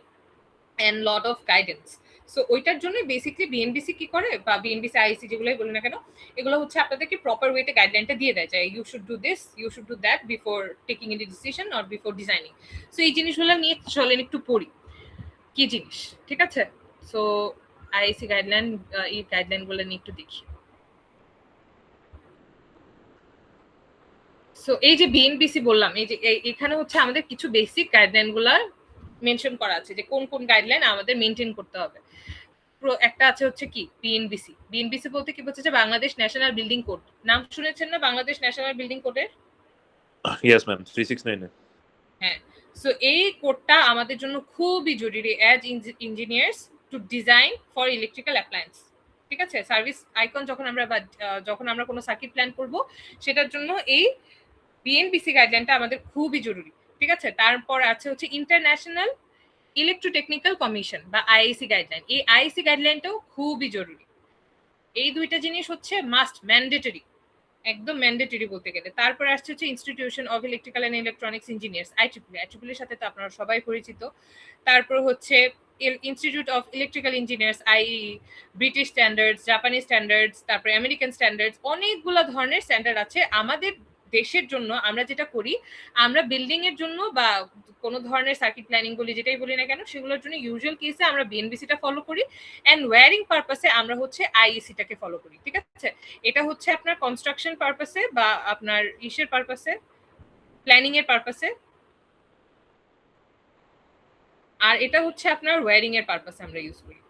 S1: and lot of guidance. So ওইটার জন্য বেসিকলি বিএনবিসি কি করে, বা বিএনবিসি আইসি যেগুলোই বলি না কেন, এগুলো হচ্ছে আপনাদেরকে প্রপার ওয়েতে গাইডলাইনটা দিয়ে দেয় যে you should do this, you should do that before taking any decision or before designing. So এই জিনিসগুলো নিয়ে চলেন একটু পড়ি কি জিনিস, ঠিক আছে? সো আইসি গাইডলাইন, এই গাইডলাইনগুলো নিয়ে একটু দেখি। সো এই যে বিএনবিসি বললাম, এই যে এখানে হচ্ছে আমাদের কিছু বেসিক গাইডলাইনগুলো মেনশন করা আছে যে কোন কোন গাইডলাইন আমাদের মেনটেন করতে হবে। একটা আছে হচ্ছে কি বিএনবিসি। বিএনবিসি বলতে কি বোঝাচ্ছে? Bangladesh national building code. নাম শুনেছেন না বাংলাদেশ ন্যাশনাল বিল্ডিং কোডের?
S4: Yes ma'am, 369।
S1: হ্যাঁ, সো এই কোডটা আমাদের জন্য খুবই জরুরি as engineers to design for electrical appliance. ঠিক আছে, সার্ভিস আইকন যখন আমরা কোনো সার্কিট প্ল্যান করব, সেটার জন্য এই বিএনবিসি গাইডলাইনটা আমাদের খুবই জরুরি। ঠিক আছে, তারপর আছে হচ্ছে ইন্টারন্যাশনাল ইলেকট্রোটেকনিক্যাল কমিশন বা আইআইসি গাইডলাইন। এই আইআইসি গাইডলাইনটাও খুবই জরুরি। এই দুইটা জিনিস হচ্ছে মাস্ট, ম্যান্ডেটরি, একদম ম্যান্ডেটরি বলতে গেলে। তারপর আসছে হচ্ছে institution of electrical and electronics engineers, I triple এর সাথে তো আপনারা সবাই পরিচিত। তারপর হচ্ছে institute of electrical engineers, British standards, Japanese standards, তারপর আমেরিকান স্ট্যান্ডার্ডস, অনেকগুলো ধরনের স্ট্যান্ডার্ড আছে। আমাদের দেশের জন্য আমরা যেটা করি, আমরা বিল্ডিং এর জন্য বা কোনো ধরনের সার্কিট প্ল্যানিং বলি, যেটাই বলি না কেন, সেগুলোর জন্য ইউজুয়াল কেসে আমরা বিএনবিসিটা ফলো করি, অ্যান্ড ওয়্যারিং পারপাসে আমরা হচ্ছে আইইসিটাকে ফলো করি। ঠিক আছে, এটা হচ্ছে আপনার কনস্ট্রাকশন পারপাসে বা আপনার ইসের পারপাসে, প্ল্যানিং এর পারপাসে, আর এটা হচ্ছে আপনার ওয়্যারিং এর পারপাসে আমরা ইউজ করি।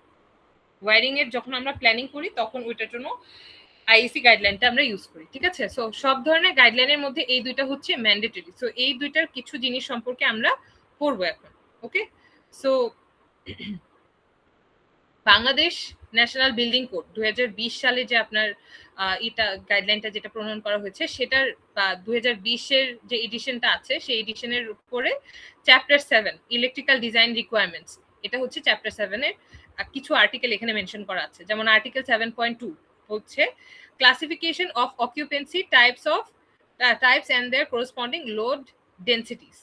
S1: ওয়্যারিং এর যখন আমরা প্ল্যানিং করি তখন ওইটার জন্য আইইসি গাইডলাইনটা আমরা ইউজ করি। ঠিক আছে, সো সব ধরনের গাইডলাইনের মধ্যে এই দুইটা হচ্ছে ম্যান্ডেটরি। সো এই দুইটার কিছু জিনিস সম্পর্কে আমরা পড়বো এখন। Okay, so Bangladesh national building code 2020 সালে যে আপনার এটা গাইডলাইনটা যেটা প্রণয়ন করা হয়েছে, সেটার বা 2020-এর যে এডিশনটা আছে, সেই এডিশনের উপরে চ্যাপ্টার 7 ইলেকট্রিক্যাল ডিজাইন রিকোয়ারমেন্টস, এটা হচ্ছে চ্যাপ্টার 7-এর কিছু আর্টিকেল এখানে মেনশন করা আছে। যেমন আর্টিকেল 7.2 হচ্ছে classification of occupancy types and their corresponding load densities.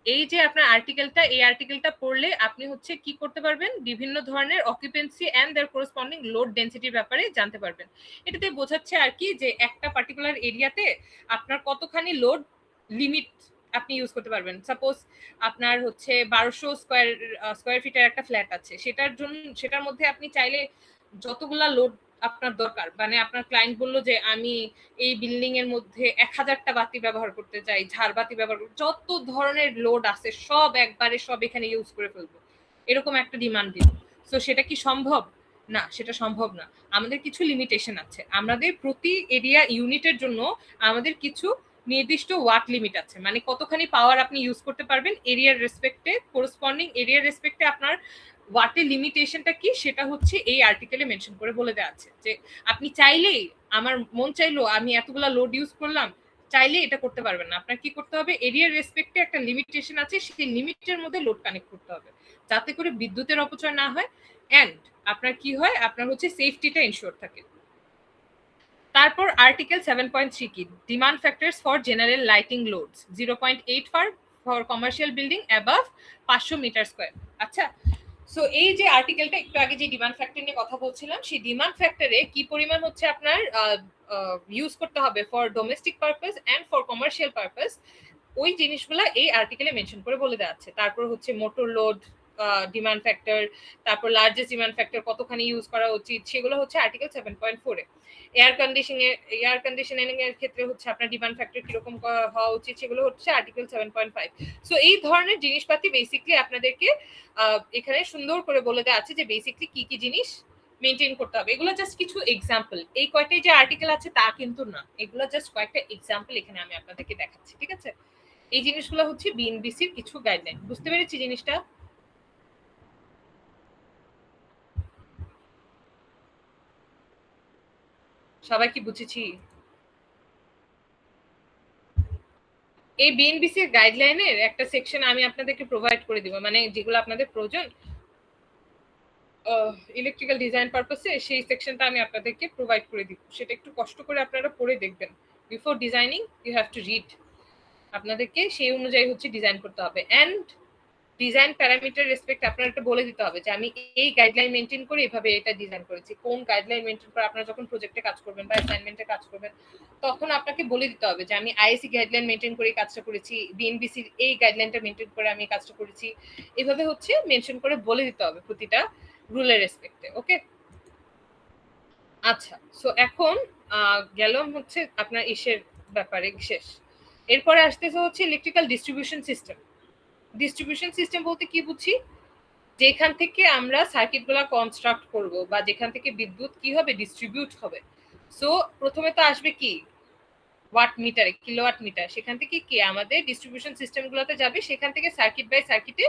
S1: এই যে আপনার আর্টিকেলটা, এই আর্টিকেলটা পড়লে আপনি হচ্ছে কি করতে পারবেন, বিভিন্ন ধরনের occupancy and their corresponding load ডেনসিটির ব্যাপারে জানতে পারবেন। এটাতে বোঝাচ্ছে আর কি যে একটা পার্টিকুলার এরিয়াতে আপনার কতখানি লোড লিমিট আপনি ইউজ করতে পারবেন। সাপোজ আপনার হচ্ছে 1200 স্কয়ার ফিটের একটা ফ্ল্যাট আছে, সেটার মধ্যে আপনি চাইলে যতগুলা লোড আপনার দরকার, মানে আপনার ক্লায়েন্ট বললো যে আমি এই বিল্ডিং এর মধ্যে 1000টা বাতি ব্যবহার করতে চাই, ঝাড়বাতি ব্যবহার করতে, যত ধরনের লোড আছে সব একবারে সব এখানে ইউজ করে ফেলবো, এরকম একটা ডিমান্ড দিল। সো সেটা কি সম্ভব? না, সেটা সম্ভব না। আমাদের কিছু লিমিটেশন আছে। আমাদের প্রতি এরিয়া ইউনিটের জন্য আমাদের কিছু নির্দিষ্ট ওয়াট লিমিট আছে, মানে কতখানি পাওয়ার আপনি ইউজ করতে পারবেন এরিয়ার রেসপেক্টে, করসপন্ডিং এরিয়ার রেসপেক্টে আপনার ওয়াটের লিমিটেশনটা কি, সেটা হচ্ছে এই আর্টিকেলে মেনশন করে বলে দেওয়া আছে যে আপনি চাইলেই, আমার মন চাইলো আমি এতগুলা লোড ইউজ করলাম, চাইলে এটা করতে পারবেন না। আপনার কি করতে হবে, এরিয়ার রেসপেক্টে একটা লিমিটেশন আছে, সেই লিমিটের মধ্যে লোড কানেক্ট করতে হবে, যাতে করে বিদ্যুতের অপচয় না হয় এন্ড আপনার কি হয়, আপনার হচ্ছে সেফটিটা ইনশিওর থাকে। তারপর আর্টিকেল 7.3 কি, demand factors for general lighting loads 0.8 for commercial building above 500 metre square. আচ্ছা, সো এই যে আর্টিকেলটা একটু আগে যে ডিমান্ড ফ্যাক্টর নিয়ে কথা বলছিলাম, সেই ডিমান্ড ফ্যাক্টরে কি পরিমাণ হচ্ছে আপনার ইউজ করতে হবে for domestic purpose and for commercial purpose, ওই জিনিসগুলা এই আর্টিকেলে মেনশন করে বলে দেওয়া আছে। তারপর হচ্ছে মোটর লোড, ডিমান্ড ফ্যাক্টর, তারপর লার্জেস্ট ডিমান্ড ফ্যাক্টর কতখানি ইউজ করা উচিত, সেগুলো হচ্ছে আর্টিকেল 7.4 এ। এয়ার কন্ডিশনিং এর ক্ষেত্রে হচ্ছে আপনার ডিমান্ড ফ্যাক্টর কিরকম হওয়া উচিত, সেগুলো হচ্ছে আর্টিকেল 7.5। সো এই ধরনের জিনিসপাতি বেসিক্যালি আপনাদেরকে এখানে সুন্দর করে বলে দেওয়া আছে যে বেসিক্যালি কি কি জিনিস মেনটেন করতে হবে। এগুলো জাস্ট কিছু এক্সাম্পল, এই কয়টাই যে আর্টিকেল আছে তা কিন্তু না, এগুলো জাস্ট কয়েকটা এক্সাম্পল এখানে আমি আপনাদেরকে দেখাচ্ছি, ঠিক আছে? এই জিনিসগুলো হচ্ছে বিএনবিসির কিছু গাইডলাইন। বুঝতে পেরেছি জিনিসটা? সবাই কি বুঝেছি? এই বিএনবিসি এর গাইডলাইনের একটা সেকশন আমি আপনাদেরকে প্রোভাইড করে দিব, মানে যেগুলো আপনাদের প্রয়োজন ইলেকট্রিক্যাল ডিজাইন পারপাসে, সেই সেকশনটা আমি আপনাদেরকে প্রোভাইড করে দিব। সেটা একটু কষ্ট করে আপনারা পড়ে দেখবেন। Before designing you have to read. আপনাদেরকে সেই অনুযায়ী হচ্ছে ডিজাইন করতে হবে। এন্ড ডিজাইন প্যারামিটার রেসপেক্ট আপনার একটা বলে দিতে হবে যে আমি এই গাইডলাইন মেনটেন করে এভাবে এটা ডিজাইন করেছি। কোন গাইডলাইন মেনটেন করে আপনারা যখন প্রজেক্টে কাজ করবেন বা অ্যাসাইনমেন্টে কাজ করবেন, তখন আপনাকে বলে দিতে হবে যে আমি আইএসি গাইডলাইন মেনটেন করে কাজটা করেছি, বিএনবিসি এই গাইডলাইনটা মেনটেন করে আমি কাজটা করেছি। এভাবে হচ্ছে মেনশন করে বলে দিতে হবে প্রতিটা রুলের রেসপেক্টে। ওকে, আচ্ছা। সো এখন গেলাম হচ্ছে আপনার ইসের ব্যাপারে শেষ। এরপরে আসতেছে হচ্ছে electrical distribution system. Distribution system বলতে কি বুঝি? যেখান থেকে আমরা সার্কিটগুলো কনস্ট্রাক্ট করব বা যেখান থেকে বিদ্যুৎ কি হবে ডিস্ট্রিবিউট হবে। সো প্রথমে তো আসবে কি ওয়াট মিটারে, কিলোওয়াট মিটার, সেখান থেকে কি আমাদের ডিস্ট্রিবিউশন সিস্টেমগুলোতে যাবে, সেখান থেকে সার্কিট বাই সার্কিটে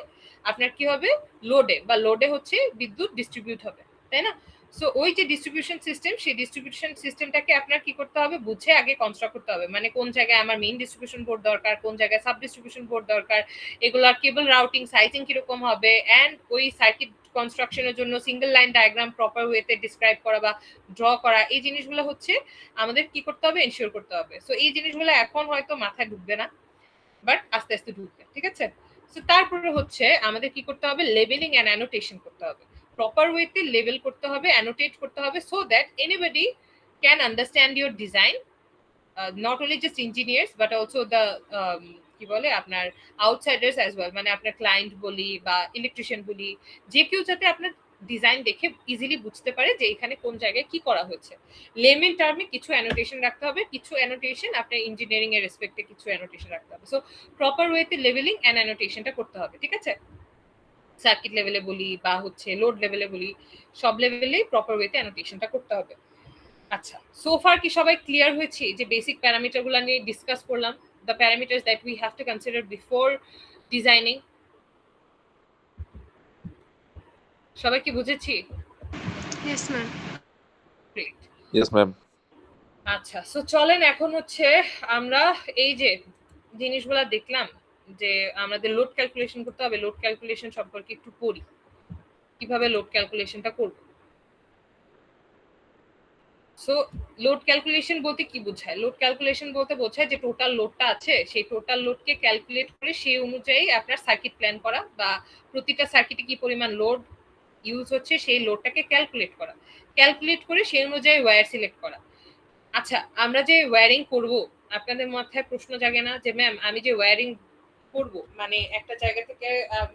S1: আপনার কি হবে লোডে বা লোডে হচ্ছে বিদ্যুৎ ডিস্ট্রিবিউট হবে, তাই না? সো ওই যে ডিস্ট্রিবিউশন সিস্টেম, সেই ডিস্ট্রিবিউশন সিস্টেমটাকে আপনার কি করতে হবে বুঝে আগে কনস্ট্রাক্ট করতে হবে। মানে কোন জায়গায় আমার মেইন ডিস্ট্রিবিউশন বোর্ড দরকার, কোন জায়গায় সাব ডিস্ট্রিবিউশন বোর্ড দরকার, এগুলার কেবল রাউটিং সাইজিং কিরকম হবে, এন্ড ওই সার্কিট কনস্ট্রাকশনের জন্য সিঙ্গেল লাইন ডায়াগ্রাম প্রপার ওয়েতে ডিসক্রাইব করা বা ড্র করা, এই জিনিসগুলো হচ্ছে আমাদের কি করতে হবে এনশিওর করতে হবে। সো এই জিনিসগুলো এখন হয়তো মাথায় ঢুকবে না, বাট আস্তে আস্তে ঢুকবে, ঠিক আছে? সো তারপরে হচ্ছে আমাদের কি করতে হবে লেবেলিং এন্ড অ্যানোটেশন করতে হবে। প্রপার ওয়েতে লেবেল করতে হবে, অ্যানোটেট করতে হবে, so that anybody can understand your design, not only just engineers but also the কি বলে আপনার আউটসাইডার্স অ্যাজ ওয়েল, মানে আপনার ক্লায়েন্ট বলি বা ইলেকট্রিশিয়ান বলি, যে কেউ যাতে আপনার ডিজাইন দেখে ইজিলি বুঝতে পারে যে এখানে কোন জায়গায় কি করা হয়েছে। লেমেন টার্মে কিছু অ্যানোটেশন রাখতে হবে, কিছু অ্যানোটেশন আপনার ইঞ্জিনিয়ারিং এর রেসপেক্টে কিছু অ্যানোটেশন রাখতে হবে। সো প্রপার ওয়েতে লেভেলিং এন্ড অ্যানোটেশনটা করতে হবে, ঠিক আছে? সার্কিট লেভেলে বলি বা হচ্ছে লোড লেভেলে বলি, সব লেভেলেই প্রপার ওয়েতে অ্যানোটেশনটা করতে হবে। আচ্ছা, সো ফার কি সবাই ক্লিয়ার হয়েছে যে বেসিক প্যারামিটারগুলো নিয়ে ডিসকাস করলাম, the parameters that we have to consider before designing? সবাই কি বুঝেছি?
S6: Yes, ma'am.
S1: Great.
S4: Yes ma'am.
S1: আচ্ছা, সো চলেন এখন হচ্ছে আমরা এই যে জিনিসগুলো দেখলাম যে আমাদের লোড ক্যালকুলেশন করতে হবে, লোড ক্যালকুলেশন সম্পর্কে একটু পড়ি, কিভাবে লোড ক্যালকুলেশনটা করব। সো লোড ক্যালকুলেশন বলতে কি বোঝায়? লোড ক্যালকুলেশন বলতে বোঝায় যে টোটাল লোডটা আছে, সেই টোটাল লোডকে ক্যালকুলেট করে সেই অনুযায়ী আপনার সার্কিট প্ল্যান করা বা প্রতিটা সার্কিটে কি পরিমাণ লোড ইউজ হচ্ছে সেই লোডটাকে ক্যালকুলেট করা, ক্যালকুলেট করে সেই অনুযায়ী ওয়্যার সিলেক্ট করা। আচ্ছা, আমরা যে ওয়্যারিং করব, আপনাদের মাথায় প্রশ্ন জাগে না যে ম্যাম আমি যে ওয়্যারিং করব, মানে একটা জায়গা থেকে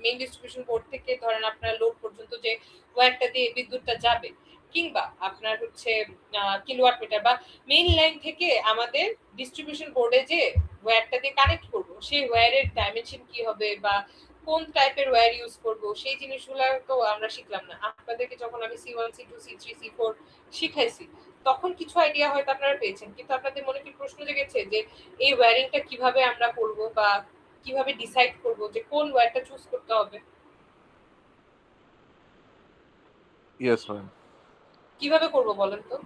S1: মেইন ডিস্ট্রিবিউশন বোর্ড থেকে ধরেন আপনার লোড পর্যন্ত যে ওয়্যারটা দিয়ে বিদ্যুৎটা যাবে, কিংবা আপনার হচ্ছে কিলোওয়াট মিটার বা মেইন লাইন থেকে আমাদের ডিস্ট্রিবিউশন বোর্ডে যে ওয়্যারটা দিয়ে কানেক্ট করব, সেই ওয়্যারের ডাইমেনশন কি হবে বা কোন টাইপের ওয়্যার ইউজ করব, সেই জিনিসগুলো তো আমরা শিখলাম না। আপনাদেরকে যখন আমি C1 C2 C3 C4 শিখাইছি তখন কিছু আইডিয়া হয়তো আপনারা পেয়েছেন, কিন্তু আপনাদের মনে কি প্রশ্ন জেগেছে যে এই ওয়্যারিংটা কিভাবে আমরা করব বা কিভাবে ডিসাইড করব যে কোন ওয়্যারটা চুজ করতে হবে?
S4: Yes ma'am.
S1: কিভাবে করব বলেন তো?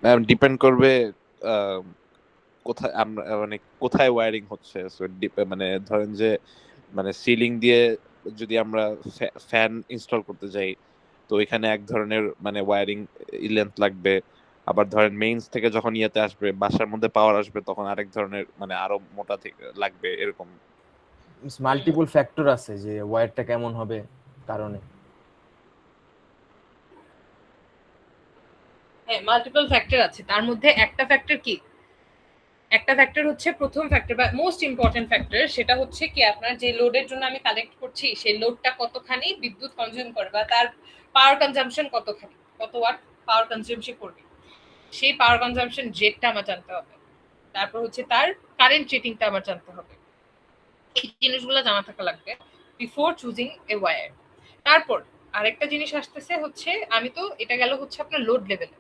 S4: ম্যাম ডিপেন্ড করবে কোথায় আমরা মানে কোথায় ওয়্যারিং হচ্ছে। সো মানে ধরেন যে মানে সিলিং দিয়ে যদি আমরা ফ্যান ইনস্টল করতে যাই তো এখানে এক ধরনের মানে ওয়্যারিং লেন্থ লাগবে, আবার ধরেন মেইনস থেকে যখন ইয়েতে আসবে বাসার মধ্যে পাওয়ার আসবে তখন আরেক ধরনের মানে আরো মোটা থেকে লাগবে, এরকম।
S5: মাল্টিপল ফ্যাক্টর আছে যে ওয়্যারটা কেমন হবে কারণে।
S1: হ্যাঁ, মাল্টিপল ফ্যাক্টর আছে, তার মধ্যে একটা ফ্যাক্টর কি, একটা ফ্যাক্টর হচ্ছে প্রথম ফ্যাক্টর বা মোস্ট ইম্পর্টেন্ট ফ্যাক্টর, সেটা হচ্ছে কি আপনার যে লোডের জন্য আমি কালেক্ট করছি সেই লোডটা কতখানি বিদ্যুৎ কনজিউম করে বা তার পাওয়ার কনজাম্পশন কতখানি, কত ওয়াট পাওয়ার কনজিউম সে করবে, সেই পাওয়ার কনজাম্পশন রেটটা আমার জানতে হবে। তারপর হচ্ছে তার কারেন্ট রেটিংটা আমার জানতে হবে। এই জিনিসগুলো জানা থাকা লাগবে বিফোর চুজিং এ ওয়্যার। তারপর আরেকটা জিনিস আসতেছে হচ্ছে, আমি তো এটা গেল হচ্ছে আপনার লোড লেভেলে।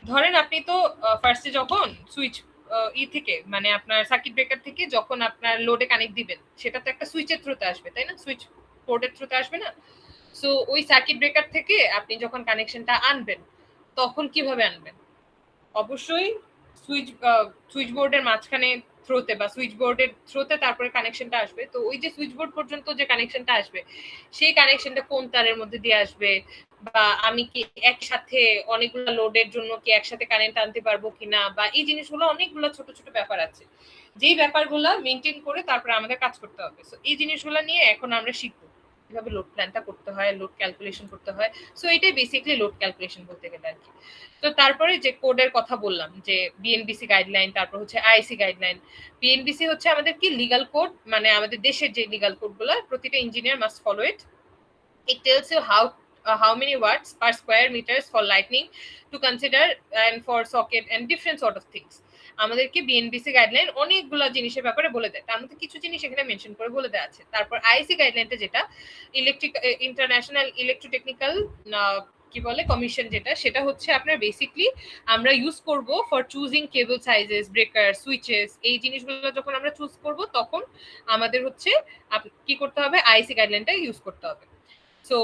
S1: ধরেন আপনি তো ফার্স্টে যখন সুইচ থেকে মানে আপনার সার্কিট ব্রেকার থেকে যখন আপনার লোডে কানেক্ট দিবেন, সেটা তো একটা সুইচের থ্রুতে আসবে, তাই না? সুইচ পোর্টের থ্রুতে আসবে না? সো ওই সার্কিট ব্রেকার থেকে আপনি যখন কানেকশনটা আনবেন, তখন কিভাবে আনবেন? অবশ্যই সুইচ বোর্ডের মাঝখানে থ্রোতে বা সুইচ বোর্ডের থ্রোতে তারপরে কানেকশনটা আসবে। তো ওই যে সুইচ বোর্ড পর্যন্ত যে কানেকশনটা আসবে, সেই কানেকশনটা কোন তারের মধ্যে দিয়ে আসবে, বা আমি কি একসাথে অনেকগুলো লোডের জন্য কি একসাথে কারেন্ট আনতে পারবো কিনা, বা এই জিনিসগুলো অনেকগুলো ছোট ছোট ব্যাপার আছে, যেই ব্যাপারগুলো মেনটেন করে তারপরে আমাদের কাজ করতে হবে। সো এই জিনিসগুলো নিয়ে এখন আমরা শিখবো কিভাবে লোড প্ল্যানটা করতে হয়, লোড ক্যালকুলেশন করতে হয়। সো এটাই বেসিক্যালি লোড ক্যালকুলেশন বলতে গেলে আর কি। তো তারপরে যে কোডের কথা বললাম, যে বিএনবিসি গাইডলাইন, তারপর হচ্ছে আইসি গাইডলাইন। বিএনবিসি হচ্ছে আমাদের কি লিগ্যাল কোড, মানে আমাদের দেশের যে লিগ্যাল কোডগুলো প্রতিটা engineer must follow it. It tells you how many watts per square meters for lightning to consider and for socket and different sort of things. আমাদেরকে বিএনবিসি গাইডলাইন অনেকগুলো জিনিসের ব্যাপারে বলে দেয়, তার মধ্যে কিছু জিনিস এখানে মেনশন করে বলে দেওয়া আছে। তারপর আইসি গাইডলাইনটা যেটা ইন্টারন্যাশনাল ইলেকট্রোটেকনিক্যাল কি বলে কমিশন, যেটা সেটা হচ্ছে আপনার বেসিকলি আমরা ইউজ করব for choosing cable sizes, breaker, switches. এই জিনিসগুলো যখন আমরা চুজ করব তখন আমাদের হচ্ছে কি করতে হবে, আইসি গাইডলাইনটা ইউজ করতে হবে। সো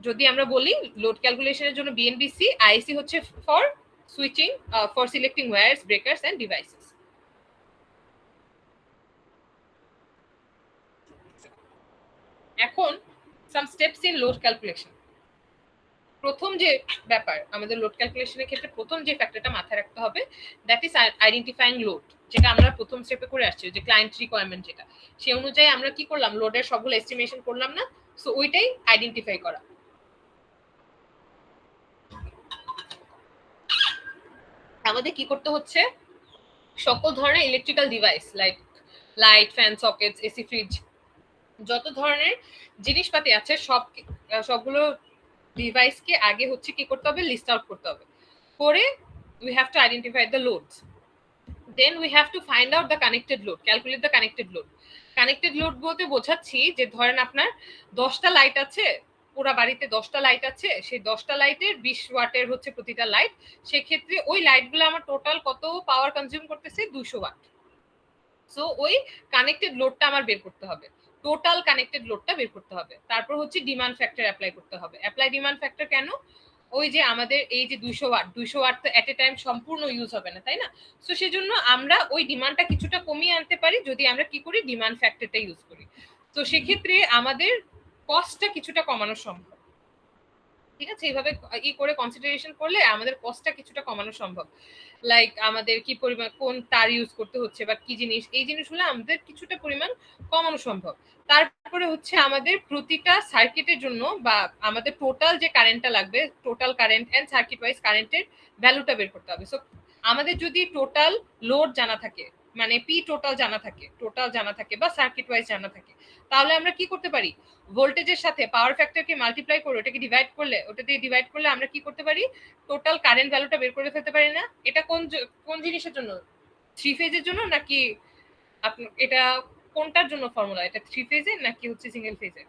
S1: যদি আমরা বলি লোড ক্যালকুলেশনের জন্য বিএনবিসি, আইসি হচ্ছে for switching, for selecting wires, breakers and devices. এখন some steps in load calculation. প্রথম যে ব্যাপার আমাদের লোড ক্যালকুলেশনের ক্ষেত্রে প্রথম যে ফ্যাক্টরটা মাথায় রাখতে হবে, দ্যাট ইজ আইডেন্টিফাইং লোড, যেটা আমরা প্রথম স্টেপে করে আসছি, যে ক্লায়েন্ট রিকোয়ারমেন্ট যেটা, সেই অনুযায়ী আমরা কি করলাম, লোডের সবগুলো এস্টিমেশন করলাম না? সো ওইটাই আইডেন্টিফাই করা। আমাদের কি করতে হচ্ছে, সকল ধরনের electrical device like light, fan, sockets, AC, fridge, যত ধরনের জিনিসপাতি আছে সবগুলো ডিভাইসকে আগে হচ্ছে কি করতে হবে, লিস্ট আউট করতে হবে। করে we have to identify the loads, then we have to find out the connected load, calculate the connected load. Connected load বলতে বোঝাচ্ছি যে ধরেন আপনার 10টা লাইট আছে, পুরো বাড়িতে 10টা লাইট আছে, সেই 10টা লাইটের 20 ওয়াটের হচ্ছে প্রতিটা লাইট, সেক্ষেত্রে ওই লাইটগুলো আমার টোটাল কত পাওয়ার কনজিউম করতেছে, 200 ওয়াট। সো ওই কানেক্টেড লোডটা আমার বের করতে হবে, টোটাল কানেক্টেড লোডটা বের করতে হবে। তারপর হচ্ছে ডিমান্ড ফ্যাক্টর অ্যাপ্লাই করতে হবে। অ্যাপ্লাই ডিমান্ড ফ্যাক্টর কেন? ওই যে আমাদের এই যে 200 ওয়াট তো এট এ টাইম সম্পূর্ণ ইউজ হবে না, তাই না? সো সেজন্য আমরা ওই ডিমান্ডটা কিছুটা কমিয়ে আনতে পারি যদি আমরা কি করি, ডিমান্ড ফ্যাক্টরটা ইউজ করি। তো সেক্ষেত্রে আমাদের কস্টটা কিছুটা কমানো সম্ভব। ঠিক আছে, এইভাবে করে কনসিডারেশন করলে আমাদের কস্টটা কিছুটা কমানো সম্ভব। লাইক আমাদের কি পরিমাণ কোন তার ইউজ করতে হচ্ছে বা কি জিনিস, এই জিনিসগুলো আমাদের কিছুটা পরিমাণ কমানো সম্ভব। তারপরে হচ্ছে আমাদের প্রতিটা সার্কিটের জন্য বা আমাদের টোটাল যে কারেন্টটা লাগবে, total current and circuit wise কারেন্টের ভ্যালুটা বের করতে হবে। সো আমাদের যদি টোটাল লোড জানা থাকে, মানে পি টোটাল জানা থাকে বা সার্কিট ওয়াইজ জানা থাকে, তাহলে আমরা কি করতে পারি, ভোল্টেজের সাথে পাওয়ার ফ্যাক্টরকে মাল্টিপ্লাই করে ওটাকে ডিভাইড করলে আমরা কি করতে পারি, টোটাল কারেন্ট ভ্যালুটা বের করে ফেলতে পারি না? এটা কোন জিনিসের জন্য, 3 ফেজের জন্য নাকি এটা কোনটার জন্য ফর্মুলা, এটা 3 ফেজের নাকি হচ্ছে সিঙ্গেল ফেজের?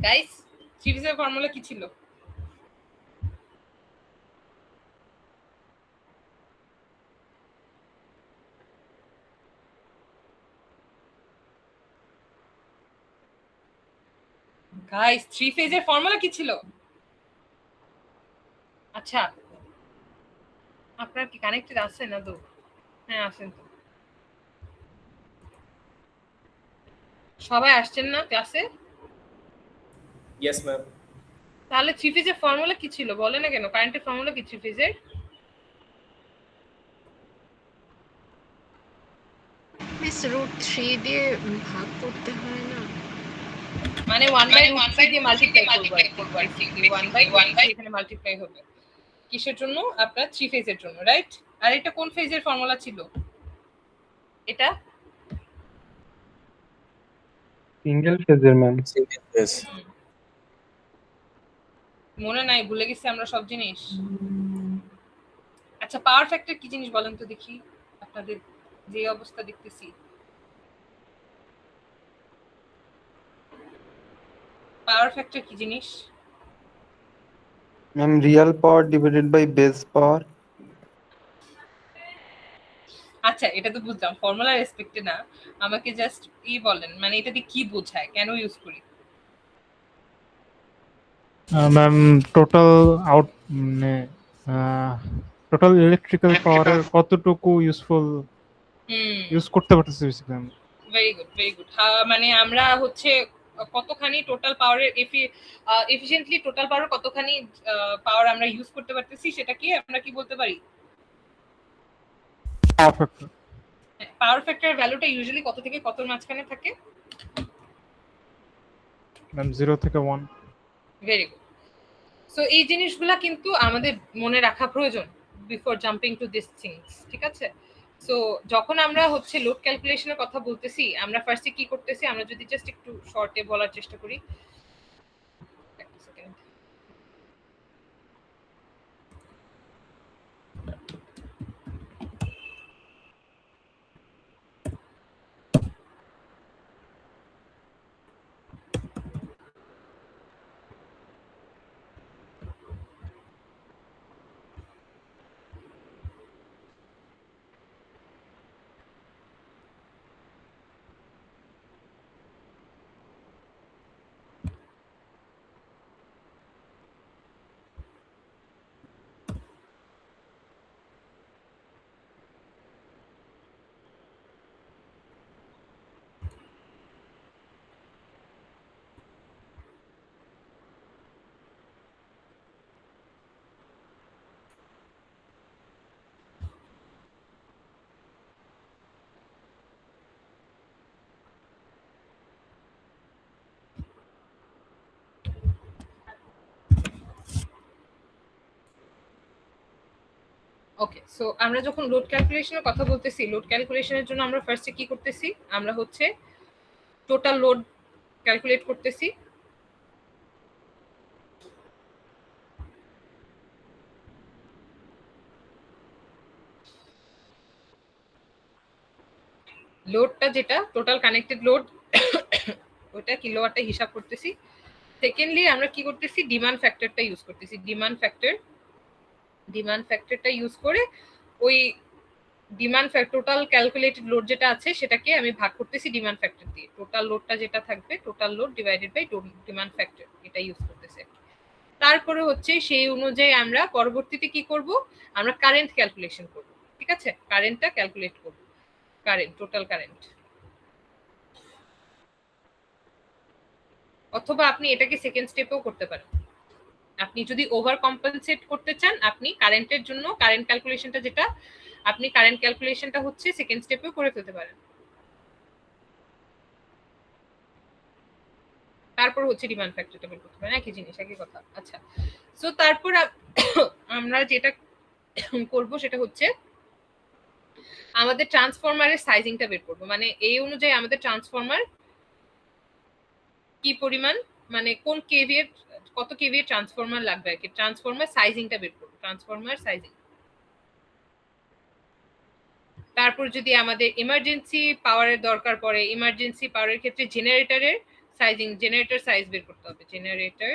S1: গাইস 3 ফেজের ফর্মুলা কি ছিল? গাইস 3 ফেজের ফর্মুলা কি ছিল? আচ্ছা আপনারা কি কানেক্টেড আছেন না? তো হ্যাঁ আছেন তো, সবাই আসছেন না ক্লাসে?
S7: Yes, ma'am.
S1: তাহলে 3 ফেজের ফর্মুলা কি ছিল বলে না কেন? কারেন্টের ফর্মুলা কি 3 ফেজের?
S6: মিস √3 দিয়ে ভাগ করতে হয় না?
S1: মানে 1/√3 দিয়ে মাল্টিপ্লাই করব আর কি, 1/1 এখানে মাল্টিপ্লাই হবে। কিসের জন্য? আপনার 3 ফেজের জন্য, রাইট? আর এটা কোন ফেজের ফর্মুলা ছিল? এটা
S8: সিঙ্গেল ফেজের ম্যাম।
S1: মনে নাই, ভুলে গেছি আমরা সব জিনিস। আচ্ছা, পাওয়ার ফ্যাক্টর কি জিনিস বলেন তো দেখি, আপনাদের যে অবস্থা দেখতেছি। পাওয়ার ফ্যাক্টর কি জিনিস?
S8: Ma'am real power divided by base power.
S1: আচ্ছা, এটা তো বুঝলাম, ফর্মুলা রেসপেক্টে না, আমাকে জাস্ট বলেন, মানে এটা দিয়ে কি বোঝায়, কেন ইউজ করি?
S9: ম্যাম টোটাল আউট মানে টোটাল ইলেকট্রিক্যাল পাওয়ারের কতটুকু ইউজ করতে পারতেছি basically.
S1: Very good, very good. মানে আমরা হচ্ছে কতখানি টোটাল পাওয়ারের এফিশিয়েন্টলি টোটাল পাওয়ার কতখানি পাওয়ার আমরা ইউজ করতে পারতেছি, সেটা কি আমরা কি বলতে পারি?
S9: Power factor.
S1: পাওয়ার ফ্যাক্টরের ভ্যালুটা ইউজুয়ালি কত থেকে কতর মাঝখানে থাকে?
S9: ম্যাম 0 থেকে 1।
S1: Very good. সো এই জিনিসগুলা কিন্তু আমাদের মনে রাখা প্রয়োজন before jumping to this things, ঠিক আছে? সো যখন আমরা হচ্ছে লোড ক্যালকুলেশনের কথা বলতেছি, আমরা ফার্স্টে কি করতেছি, আমরা যদি জাস্ট একটু শর্টে বলার চেষ্টা করি। একটা সেকেন্ড। ওকে, সো আমরা যখন লোড ক্যালকুলেশনের কথা বলতেছি, লোড ক্যালকুলেশনের জন্য আমরা ফার্স্টে কি করতেছি, আমরা হচ্ছে টোটাল লোড ক্যালকুলেট করতেছি। লোডটা যেটা টোটাল কানেক্টেড লোড, ওটা কিলোওয়াটে হিসাব করতেছি। সেকেন্ডলি আমরা কি করতেছি, ডিমান্ড ফ্যাক্টরটা ইউজ করতেছি। ডিমান্ড ফ্যাক্টরটা ইউজ করে ওই demand factor total calculated load যেটা আছে সেটাকে আমি ভাগ করতেছি ডিমান্ড ফ্যাক্টর দিয়ে। টোটাল লোডটা যেটা থাকবে, total load divided by demand factor, এটা ইউজ করতেছে। তারপরে হচ্ছে সেই অনুযায়ী আমরা পরবর্তীতে কি করব, আমরা কারেন্ট ক্যালকুলেশন করব, ঠিক আছে? কারেন্টটা ক্যালকুলেট করব, কারেন্ট, টোটাল কারেন্ট। অথবা আপনি এটাকে সেকেন্ড স্টেপেও করতে পারেন। আপনি যদি ওভার কম্পেনসেট করতে চান, আপনি কারেন্টের জন্য কারেন্ট ক্যালকুলেশনটা যেটা, আপনি কারেন্ট ক্যালকুলেশনটা হচ্ছে সেকেন্ড স্টেপেও করে ফেলতে পারেন। তারপর হচ্ছে ডিমান্ড ফ্যাক্টরটা বের করতে পারেন, একই জিনিস, একই কথা। আচ্ছা, সো তারপর আমরা যেটা করব সেটা হচ্ছে আমাদের ট্রান্সফরমারের সাইজিংটা বের করব। মানে এই অনুযায়ী আমাদের ট্রান্সফরমার কি পরিমাণ, মানে কোন কেভিএ, কত কেভিএ ট্রান্সফরমার লাগবে আর কি, ট্রান্সফরমার সাইজিংটা বের করব, ট্রান্সফরমার সাইজিং। তারপর যদি আমাদের ইমার্জেন্সি পাওয়ারের দরকার পড়ে, ইমার্জেন্সি পাওয়ারের ক্ষেত্রে জেনারেটরের সাইজিং, জেনারেটর সাইজ বের করতে হবে, জেনারেটর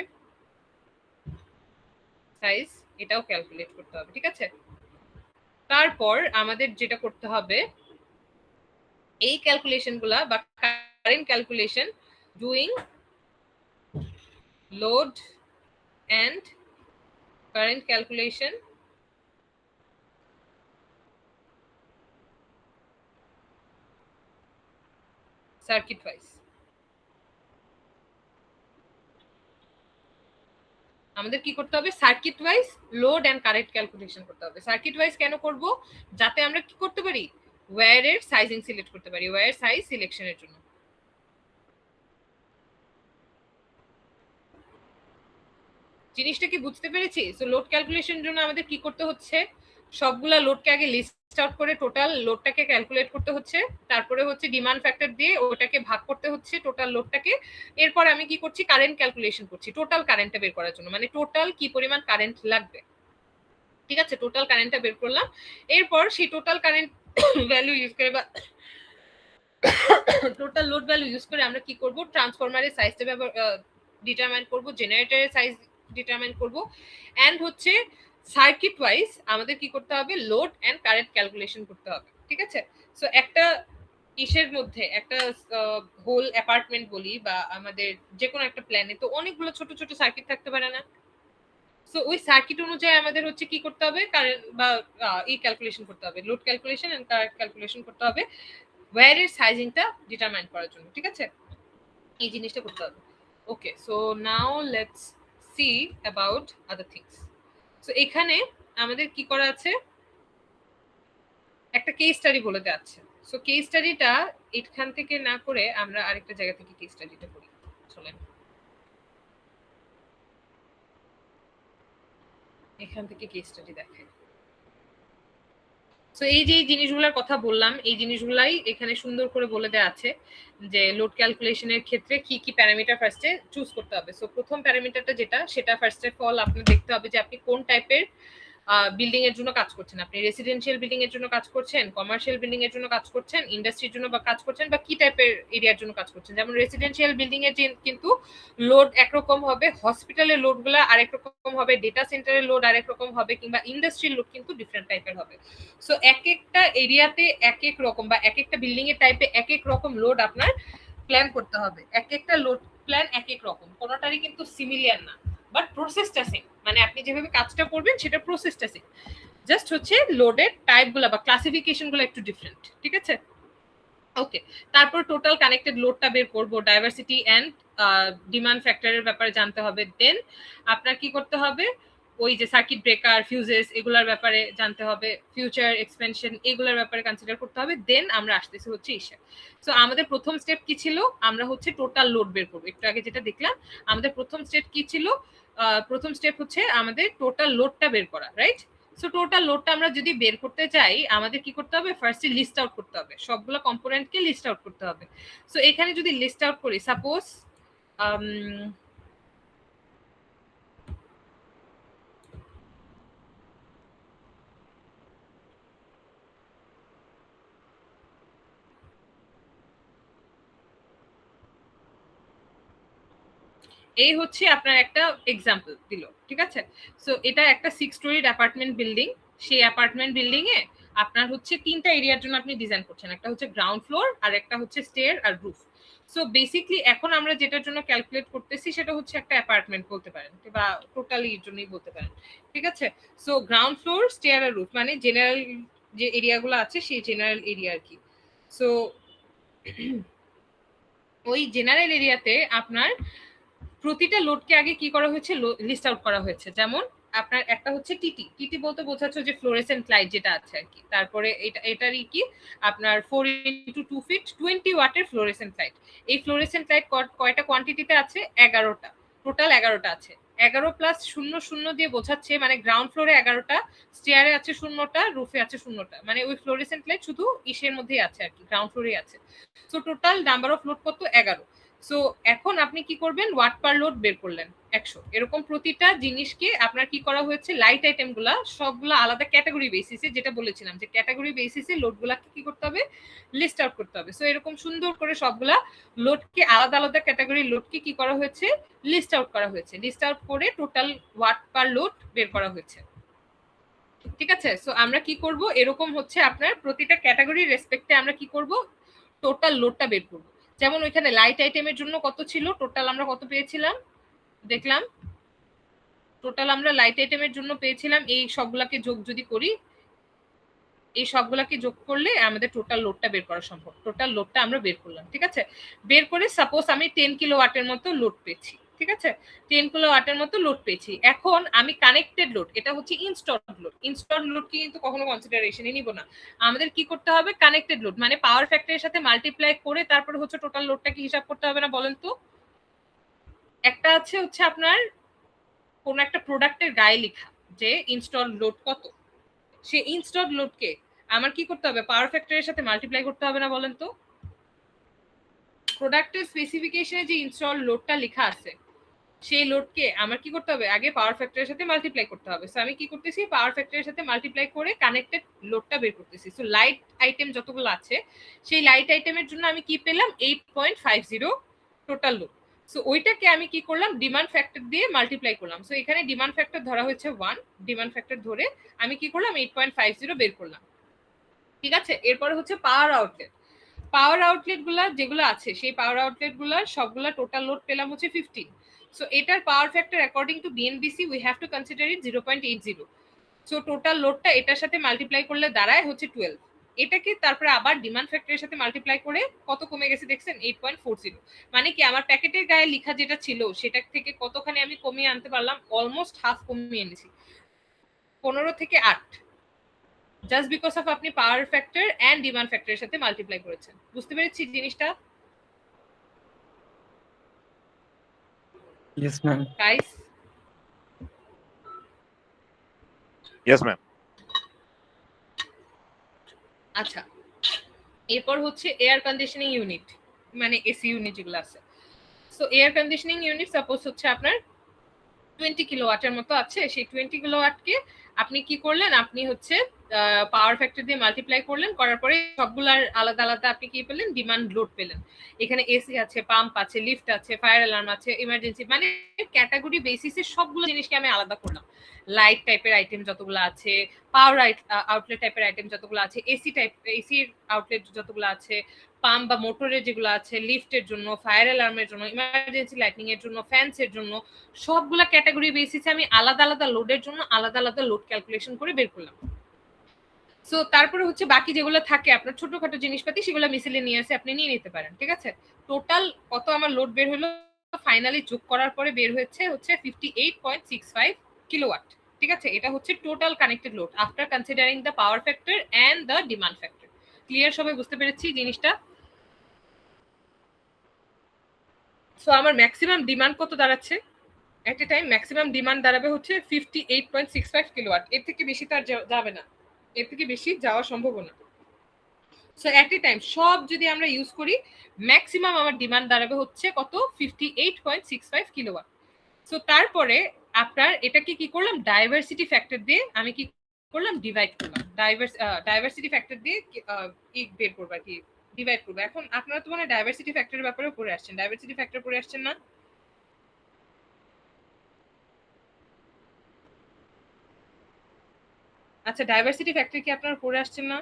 S1: সাইজ, এটাও ক্যালকুলেট করতে হবে, ঠিক আছে? তারপর আমাদের যেটা করতে হবে, এই ক্যালকুলেশনগুলা বা current calculation, doing load and current calculation circuit wise। আমাদের কি করতে হবে, circuit wise load and current calculation করতে হবে। সার্কিট ওয়াইজ কেন করব, যাতে আমরা কি করতে পারি, ওয়্যারের সাইজিং সিলেক্ট করতে পারি, ওয়্যার সাইজ সিলেকশনের জন্য। জিনিসটা কি বুঝতে পেরেছি? সো লোড ক্যালকুলেশন জন্য আমাদের কি করতে হচ্ছে, সবগুলা লোডকে আগে লিস্ট আউট করে টোটাল লোডটাকে ক্যালকুলেট করতে হচ্ছে, তারপরে হচ্ছে ডিমান্ড ফ্যাক্টর দিয়ে ওটাকে ভাগ করতে হচ্ছে টোটাল লোডটাকে। এরপর আমি কি করছি, কারেন্ট ক্যালকুলেশন করছি টোটাল কারেন্টটা বের করার জন্য, মানে টোটাল কি পরিমাণ কারেন্ট লাগবে। ঠিক আছে, টোটাল কারেন্টটা বের করলাম। এরপর সেই টোটাল কারেন্ট ভ্যালু ইউজ করে বা টোটাল লোড ভ্যালু ইউজ করে আমরা কি করব, ট্রান্সফরমারের সাইজটা ডিটারমাইন করব, জেনারেটরের সাইজ ডিটারমাইন করব, এন্ড হচ্ছে সার্কিট ওয়াইজ আমাদের কি করতে হবে, লোড এন্ড কারেন্ট ক্যালকুলেশন করতে হবে। ঠিক আছে, সো একটা ইসের মধ্যে একটা হোল অ্যাপার্টমেন্ট বলি বা আমাদের যে কোনো একটা প্ল্যানে তো অনেকগুলো ছোট ছোট সার্কিট থাকতে পারে না? সো ওই সার্কিট অনুযায়ী আমাদের হচ্ছে কি করতে হবে, কারেন্ট বা এই ক্যালকুলেশন করতে হবে, load calculation and current calculation করতে হবে ওয়্যারের সাইজিংটা ডিটারমাইন করার জন্য। ঠিক আছে, এই জিনিসটা করতে হবে। Okay, so now let's see about other things. So এখানে আমাদের কি করা আছে, একটা কেস স্টাডি বলে দেওয়া আছে। সো কেস স্টাডিটা এখান থেকে না করে আমরা আরেকটা জায়গা থেকে কেস স্টাডিটা করি। চলেন এখান থেকে কেস স্টাডি দেখাই। সো এই যে জিনিসগুলোর কথা বললাম, এই জিনিসগুলাই এখানে সুন্দর করে বলে দেওয়া আছে যে লোড ক্যালকুলেশনের ক্ষেত্রে কি কি প্যারামিটার ফার্স্টে চুজ করতে হবে। সো প্রথম প্যারামিটারটা যেটা, সেটা ফার্স্ট অফ অল আপনি দেখতে হবে যে আপনি কোন টাইপের বিল্ডিং এর জন্য কাজ করছেন। আপনি রেসিডেন্সিয়াল বিল্ডিং এর জন্য কাজ করছেন, কমার্শিয়াল বিল্ডিং এর জন্য কাজ করছেন, ইন্ডাস্ট্রির জন্য বা কাজ করছেন, বা কি টাইপের এরিয়ার জন্য কাজ করছেন। যেমন রেসিডেন্সিয়াল বিল্ডিং এর কিন্তু লোড একরকম হবে, হসপিটালের লোড গুলা আরেক রকম হবে, ডেটা সেন্টারের লোড আরেক রকম হবে, কিংবা ইন্ডাস্ট্রির লোড কিন্তু ডিফারেন্ট টাইপের হবে। সো এক একটা এরিয়াতে এক এক রকম, বা এক একটা বিল্ডিং এর টাইপে এক এক রকম লোড আপনার প্ল্যান করতে হবে। এক একটা লোড প্ল্যান এক এক রকম, কোনোটারই কিন্তু সিমিলার না, বাট প্রসেসটা সেম। মানে আপনি যেভাবে কাজটা করবেন সেটা প্রসেসটা সেম, জাস্ট হচ্ছে লোডের টাইপগুলো বা ক্লাসিফিকেশনগুলো একটু ডিফারেন্ট। ঠিক আছে, ওকে। তারপর টোটাল কানেক্টেড লোডটা বের করবো, ডাইভার্সিটি এন্ড ডিমান্ড ফ্যাক্টরের ব্যাপারে জানতে হবে। দেন আপনার কি করতে হবে, ওই যে সার্কিট ব্রেকার, ফিউজেস, এগুলোর ব্যাপারে জানতে হবে, ফিউচার এক্সপেনশন এগুলোর ব্যাপারে কনসিডার করতে হবে। দেন আমরা আসতেছি হচ্ছে ইসে। সো আমাদের প্রথম স্টেপ কি ছিল, আমরা হচ্ছে টোটাল লোড বের করবো। একটু আগে যেটা দেখলাম, আমাদের প্রথম স্টেপ কি ছিল, প্রথম স্টেপ হচ্ছে আমাদের টোটাল লোডটা বের করা, রাইট? সো টোটাল লোডটা আমরা যদি বের করতে চাই, আমাদের কি করতে হবে, ফার্স্টে লিস্ট আউট করতে হবে, সবগুলো কম্পোনেন্টকে লিস্ট আউট করতে হবে। সো এখানে যদি লিস্ট আউট করি, সাপোজ এই হচ্ছে আপনার একটা এক্সাম্পল দিল। ঠিক আছে, সো এটা একটা 6 স্টোরিড অ্যাপার্টমেন্ট বিল্ডিং। সেই অ্যাপার্টমেন্ট বিল্ডিং এ আপনার হচ্ছে তিনটা এরিয়ার জন্য আপনি ডিজাইন করছেন, একটা হচ্ছে গ্রাউন্ড ফ্লোর, আর একটা হচ্ছে স্টেয়ার আর রুফ। সো বেসিকলি এখন আমরা যেটার জন্য ক্যালকুলেট করতেছি সেটা হচ্ছে একটা অ্যাপার্টমেন্ট বলতে পারেন, বা টোটালি এর জন্যই বলতে পারেন। ঠিক আছে, সো গ্রাউন্ড ফ্লোর, স্টেয়ার আর রুফ মানে জেনারেল যে এরিয়াগুলো আছে সেই জেনারেল এরিয়া আর কি। সো ওই জেনারেল এরিয়াতে আপনার প্রতিটা লোডকে আগে কি করা হয়েছে, লিস্ট আউট করা হয়েছে। যেমন আপনার একটা হচ্ছে টিটি, টিটি বলতে বোঝাচ্ছে যে ফ্লোরেসেন্ট লাইট যেটা আছে আর কি। তারপরে এটারই কি আপনার 4x2 ফিট 20 ওয়াটের ফ্লোরেসেন্ট লাইট। এই ফ্লোরেসেন্ট লাইট কয়টা কোয়ান্টিটিতে আছে, 11টা, টোটাল 11টা আছে। 11 প্লাস 0 দিয়ে বোঝাচ্ছে, মানে গ্রাউন্ড ফ্লোরে 11টা, স্টেয়ারে আছে 0টা, রুফে আছে 0টা, মানে ওই ফ্লোরেসেন্ট লাইট শুধু ইসের মধ্যেই আছে আর কি, গ্রাউন্ড ফ্লোরে আছে। So total number of load কত, 11। সো এখন আপনি কি করবেন, ওয়াট পার লোড বের করলেন 100। এরকম প্রতিটা জিনিসকে আপনার কি করা হয়েছে, লাইট আইটেম গুলা সবগুলা আলাদা ক্যাটাগরি বেসিসে, যেটা বলেছিলাম যে ক্যাটাগরি বেসিসে লোড গুলাকে কি করতে হবে, লিস্ট আউট করতে হবে। সো এরকম সুন্দর করে সবগুলা লোডকে আলাদা আলাদা ক্যাটাগরি লোডকে কি করা হয়েছে, লিস্ট আউট করা হয়েছে। লিস্ট আউট করে টোটাল ওয়াট পার লোড বের করা হয়েছে। ঠিক আছে, সো আমরা কি করব, এরকম হচ্ছে আপনার প্রতিটা ক্যাটাগরি রেসপেক্টে আমরা কি করব, টোটাল লোডটা বের করব। যেমন ওইখানে লাইট আইটেমের জন্য কত ছিল, টোটাল আমরা কত পেয়েছিলাম দেখলাম, টোটাল আমরা লাইট আইটেমের জন্য পেয়েছিলাম, এই সবগুলাকে যোগ যদি করি, এই সবগুলাকে যোগ করলে আমাদের টোটাল লোডটা বের করা সম্ভব। টোটাল লোডটা আমরা বের করলাম। ঠিক আছে, বের করে সাপোজ আমি 10 কিলোওয়াটের মতো লোড পেয়েছি। ঠিক আছে, 10 কিলোওয়াটের মতো লোড পেয়েছি। এখন আমি কানেক্টেড লোড, এটা হচ্ছে ইনস্টলড লোড। ইনস্টলড লোড কি কিন্তু কখনো কনসিডারেশনে নিব না। আমাদের কি করতে হবে, কানেক্টেড লোড মানে পাওয়ার ফ্যাক্টরের সাথে মাল্টিপ্লাই করে তারপরে হচ্ছে টোটাল লোডটা কি হিসাব করতে হবে না, বলেন তো? একটা আছে হচ্ছে আপনার কোন একটা প্রোডাক্টের গায়ে লেখা যে ইনস্টল লোড কত, সেই ইনস্টল লোডকে আমার কি করতে হবে, পাওয়ার ফ্যাক্টরের সাথে মাল্টিপ্লাই করতে হবে না বলেন তো? প্রোডাক্টের স্পেসিফিকেশনে যে ইনস্টল লোডটা লেখা আছে সেই লোডকে আমার কি করতে হবে, আগে পাওয়ার ফ্যাক্টরের সাথে মাল্টিপ্লাই করতে হবে। সো আমি কি করতেছি, পাওয়ার ফ্যাক্টরের সাথে মাল্টিপ্লাই করে কানেক্টেড লোডটা বের করতেছি। সো লাইট আইটেম যতগুলো আছে সেই লাইট আইটেমের জন্য আমি কি পেলাম, 8.50 টোটাল লোড। সো ওইটাকে আমি কি করলাম, ডিমান্ড ফ্যাক্টর দিয়ে মাল্টিপ্লাই করলাম। সো এখানে ডিমান্ড ফ্যাক্টর ধরা হয়েছে 1, ডিমান্ড ফ্যাক্টর ধরে আমি কি করলাম 8.50 বের করলাম। ঠিক আছে, এরপরে হচ্ছে পাওয়ার আউটলেট। পাওয়ার আউটলেট গুলা যেগুলো আছে সেই পাওয়ার আউটলেট গুলার সবগুলা টোটাল লোড পেলাম হচ্ছে 15। সো এটার power factor according to BNBC we have to consider it 0.80। So total লোডটা এটার সাথে মাল্টিপ্লাই করলে দাঁড়ায় হচ্ছে 12। এটাকে তারপরে আবার ডিমান্ড ফ্যাক্টরের সাথে মাল্টিপ্লাই করে কত কমে গেছে দেখছেন, 8.40। মানে কি আমার প্যাকেটের গায়ে লেখা যেটা ছিল সেটা থেকে কতখানি আমি কমিয়ে আনতে পারলাম, অলমোস্ট হাফ কমিয়ে এনেছি, 15 থেকে 8, জাস্ট বিকজ অফ আপনি পাওয়ার ফ্যাক্টর এন্ড ডিমান্ড ফ্যাক্টরের সাথে মাল্টিপ্লাই করেছেন। বুঝতে পেরেছি জিনিসটা
S8: Yes, ma'am.
S1: Guys?
S4: Yes ma'am.
S1: আচ্ছা, এরপর হচ্ছে এয়ার কন্ডিশনিং ইউনিট, মানে এসি ইউনিট যেগুলো আছে। So air conditioning unit suppose হচ্ছে আপনার 20 কিলোওয়াটের মতো আছে। সেই 20 কিলোওয়াটকে আপনি কি করলেন, আপনি হচ্ছে পাওয়ার ফ্যাক্টর দিয়ে মাল্টিপ্লাই করলেন, করার পরে সবগুলার আলাদা আলাদা আপনি কি পেলেন, ডিমান্ড লোড পেলেন। এখানে এসি আছে, পাম্প আছে, লিফট আছে, ফায়ার অ্যালার্ম আছে, ইমার্জেন্সি, মানে ক্যাটাগরি বেসিসে সবগুলো জিনিসকে আমি আলাদা করলাম। লাইট টাইপের আইটেম যতগুলো আছে, পাওয়ার আউটলেট টাইপের আইটেম যতগুলো আছে, এসির আউটলেট যতগুলো আছে, পাম্প বা মোটরের যেগুলো আছে, লিফটের জন্য, ফায়ার অ্যালার্মের জন্য, ইমার্জেন্সি লাইটিং এর জন্য, ফ্যানস এর জন্য, সবগুলা ক্যাটাগরি বেসিসে আমি আলাদা আলাদা লোডের জন্য আলাদা আলাদা লোড ক্যালকুলেশন করে বের করলাম। সো তারপরে হচ্ছে বাকি যেগুলো থাকে আপনার ছোটখাটো জিনিসপাতি, সেগুলো মিসেলেনিয়াসে আপনি নিয়ে নিতে পারেন। ঠিক আছে, টোটাল কত আমার লোড বের হলো, ফাইনালি যোগ করার পরে বের হচ্ছে 58.65 কিলোওয়াট। ঠিক আছে, এটা হচ্ছে total connected load after considering the power factor and the demand factor. Clear সবাই? বুঝতে পেরেছি জিনিসটা? সো আমার ম্যাক্সিমাম ডিমান্ড কত দাঁড়াচ্ছে এট এ টাইম, ম্যাক্সিমাম ডিমান্ড দাঁড়াবে হচ্ছে 58.65 কিলোওয়াট। এর থেকে বেশি তো আর যাবে না, এর থেকে বেশি যাওয়া সম্ভব না। সো এট এ টাইম সব যদি আমরা ইউজ করি, ম্যাক্সিমাম আমার ডিমান্ড দাঁড়াবে হচ্ছে কত, 58.65 কিলোওয়াট। সো তারপরে আপনার এটাকে কি করলাম, ডাইভার্সিটি ফ্যাক্টর দিয়ে আমি কি করলাম, ডিভাইড করলাম। ডাইভার্সিটি ফ্যাক্টর দিয়ে বের করবো আর কি, ডিভাইড করবো। এখন আপনারা তো মানে ডাইভার্সিটি ফ্যাক্টরের ব্যাপারে পড়ে আসছেন, ডাইভার্সিটি ফ্যাক্টর পড়ে আসছেন না? আচ্ছা, ডাইভার্সিটি ফ্যাক্টর কি আপনারা পড়ে আসছেন না?